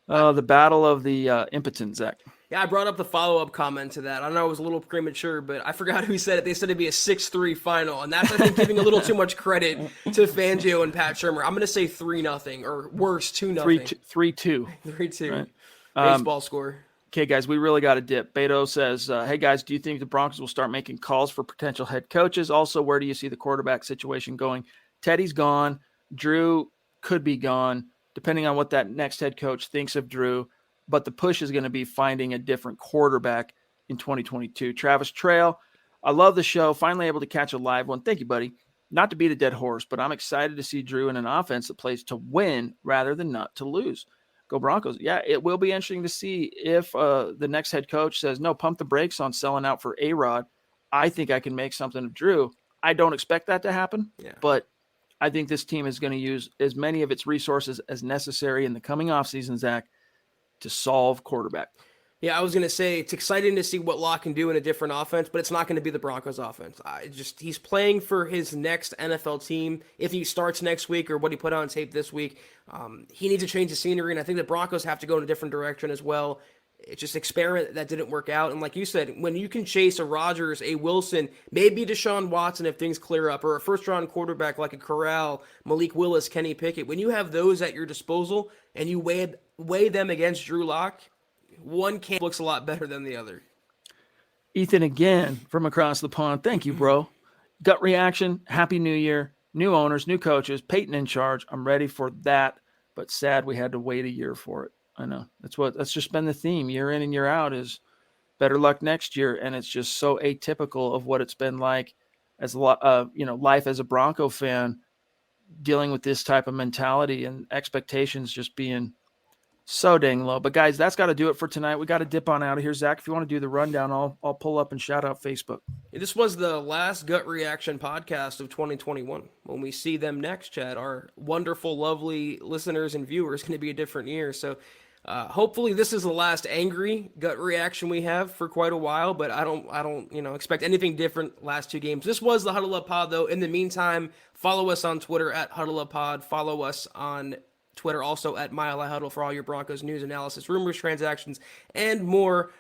The battle of the impotent, Zach. Yeah, I brought up the follow-up comment to that. I know it was a little premature, but I forgot who said it. They said it'd be a 6-3 final, and that's, I think, giving a little too much credit to Fangio and Pat Shurmur. I'm going to say 3-0, or worse, 2-0. 3-2. 3-2. Right. Baseball score. Okay, guys, we really got to dip. Beto says, hey, guys, do you think the Broncos will start making calls for potential head coaches? Also, where do you see the quarterback situation going? Teddy's gone. Drew could be gone. depending on what that next head coach thinks of Drew. But the push is going to be finding a different quarterback in 2022. Travis Trail, I love the show. Finally able to catch a live one. Thank you, buddy. Not to beat a dead horse, but I'm excited to see Drew in an offense that plays to win rather than not to lose. Go Broncos. Yeah, it will be interesting to see if the next head coach says, no, pump the brakes on selling out for A-Rod. I think I can make something of Drew. I don't expect that to happen, but I think this team is going to use as many of its resources as necessary in the coming offseason, Zach, to solve quarterback. Yeah, I was going to say it's exciting to see what Locke can do in a different offense, but it's not going to be the Broncos offense. He's playing for his next NFL team. If he starts next week or what he put on tape this week, he needs to change the scenery, and I think the Broncos have to go in a different direction as well. It's just experiment that didn't work out. And like you said, when you can chase a Rodgers, a Wilson, maybe Deshaun Watson if things clear up, or a first-round quarterback like a Corral, Malik Willis, Kenny Pickett, when you have those at your disposal and you weigh them against Drew Lock, one camp looks a lot better than the other. Ethan again from across the pond. Thank you, bro. Gut reaction. Happy New Year. New owners, new coaches. Peyton in charge. I'm ready for that, but sad we had to wait a year for it. I know. That's just been the theme. Year in and year out is better luck next year, and it's just so atypical of what it's been like as life as a Bronco fan, dealing with this type of mentality and expectations just being so dang low. But guys, that's got to do it for tonight. We got to dip on out of here. Zach, if you want to do the rundown, I'll pull up and shout out Facebook. This was the last Gut Reaction podcast of 2021. When we see them next, Chad, our wonderful, lovely listeners and viewers, going to be a different year. So hopefully this is the last angry Gut Reaction we have for quite a while, but I don't expect anything different last two games. This was the Huddle Up Pod, though. In the meantime, follow us on Twitter at Huddle Up Pod. Follow us on Twitter also at Mile High Huddle for all your Broncos news, analysis, rumors, transactions, and more.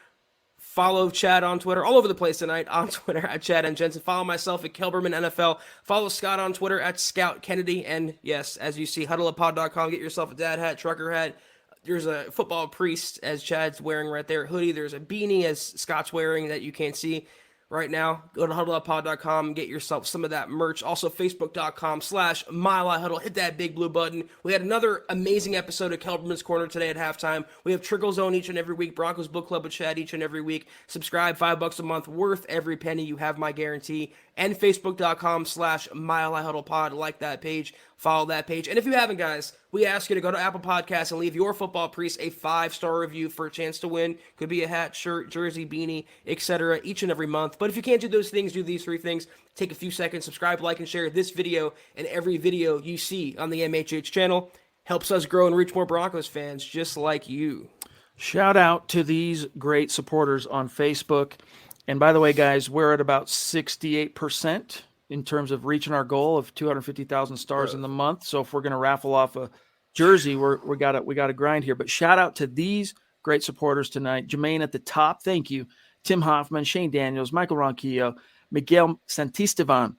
Follow Chad on Twitter, all over the place tonight, on Twitter at Chad and Jensen. Follow myself at Kelberman NFL. Follow Scott on Twitter at Scout Kennedy. And yes, as you see, huddleuppod.com. Get yourself a dad hat, trucker hat. There's a football priest, as Chad's wearing right there, hoodie. There's a beanie, as Scott's wearing, that you can't see right now. Go to huddleuppod.com and get yourself some of that merch. Also, facebook.com/milehighhuddle. Hit that big blue button. We had another amazing episode of Kelberman's Corner today at halftime. We have Trickle Zone each and every week. Broncos Book Club with Chad each and every week. Subscribe, $5 a month, worth every penny. You have my guarantee. And facebook.com/milehighhuddlepod. Like that page. Follow that page. And if you haven't, guys, we ask you to go to Apple Podcasts and leave your football priest a 5-star review for a chance to win. Could be a hat, shirt, jersey, beanie, etc. each and every month. But if you can't do those things, do these 3 things. Take a few seconds, subscribe, like, and share this video and every video you see on the MHH channel. Helps us grow and reach more Broncos fans just like you. Shout out to these great supporters on Facebook. And by the way, guys, we're at about 68% in terms of reaching our goal of 250,000 stars in the month. So if we're going to raffle off a jersey, we got to grind here. But shout out to these great supporters tonight. Jermaine at the top, thank you. Tim Hoffman, Shane Daniels, Michael Ronquillo, Miguel Santisteban,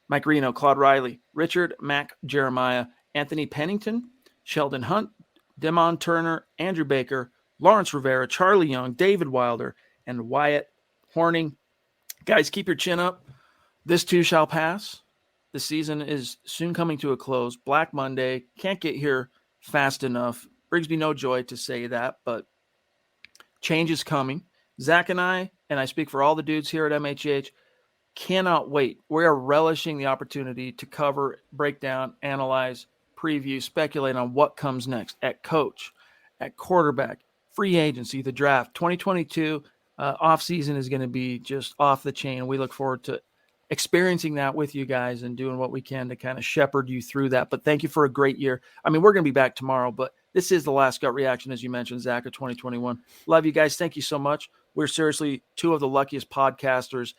Mike Reno, Claude Riley, Richard Mack Jeremiah, Anthony Pennington, Sheldon Hunt, Demon Turner, Andrew Baker, Lawrence Rivera, Charlie Young, David Wilder, and Wyatt Horning. Guys, keep your chin up. This too shall pass. The season is soon coming to a close. Black Monday can't get here fast enough. Brings me no joy to say that, but change is coming. Zach and I speak for all the dudes here at MHH, cannot wait. We are relishing the opportunity to cover, break down, analyze, preview, speculate on what comes next at coach, at quarterback, free agency, the draft. 2022 offseason is going to be just off the chain. We look forward to experiencing that with you guys and doing what we can to kind of shepherd you through that. But thank you for a great year. I mean, we're going to be back tomorrow, but this is the last gut reaction, as you mentioned, Zach, of 2021. Love you guys. Thank you so much. We're seriously 2 of the luckiest podcasters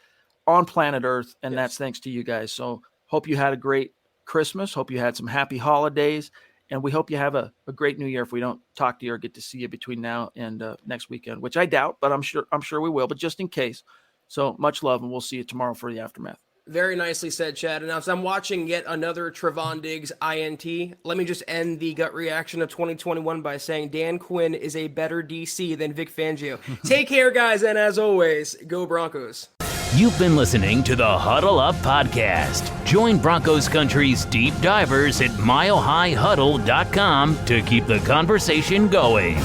on planet Earth, and that's thanks to you guys. So hope you had a great Christmas. Hope you had some happy holidays, and we hope you have a great new year if we don't talk to you or get to see you between now and next weekend, which I doubt, but I'm sure we will, but just in case. So much love, and we'll see you tomorrow for the aftermath. Very nicely said, Chad. And as I'm watching yet another Trevon Diggs INT, let me just end the gut reaction of 2021 by saying Dan Quinn is a better DC than Vic Fangio. Take care, guys, and as always, go Broncos. You've been listening to the Huddle Up Podcast. Join Broncos Country's deep divers at milehighhuddle.com to keep the conversation going.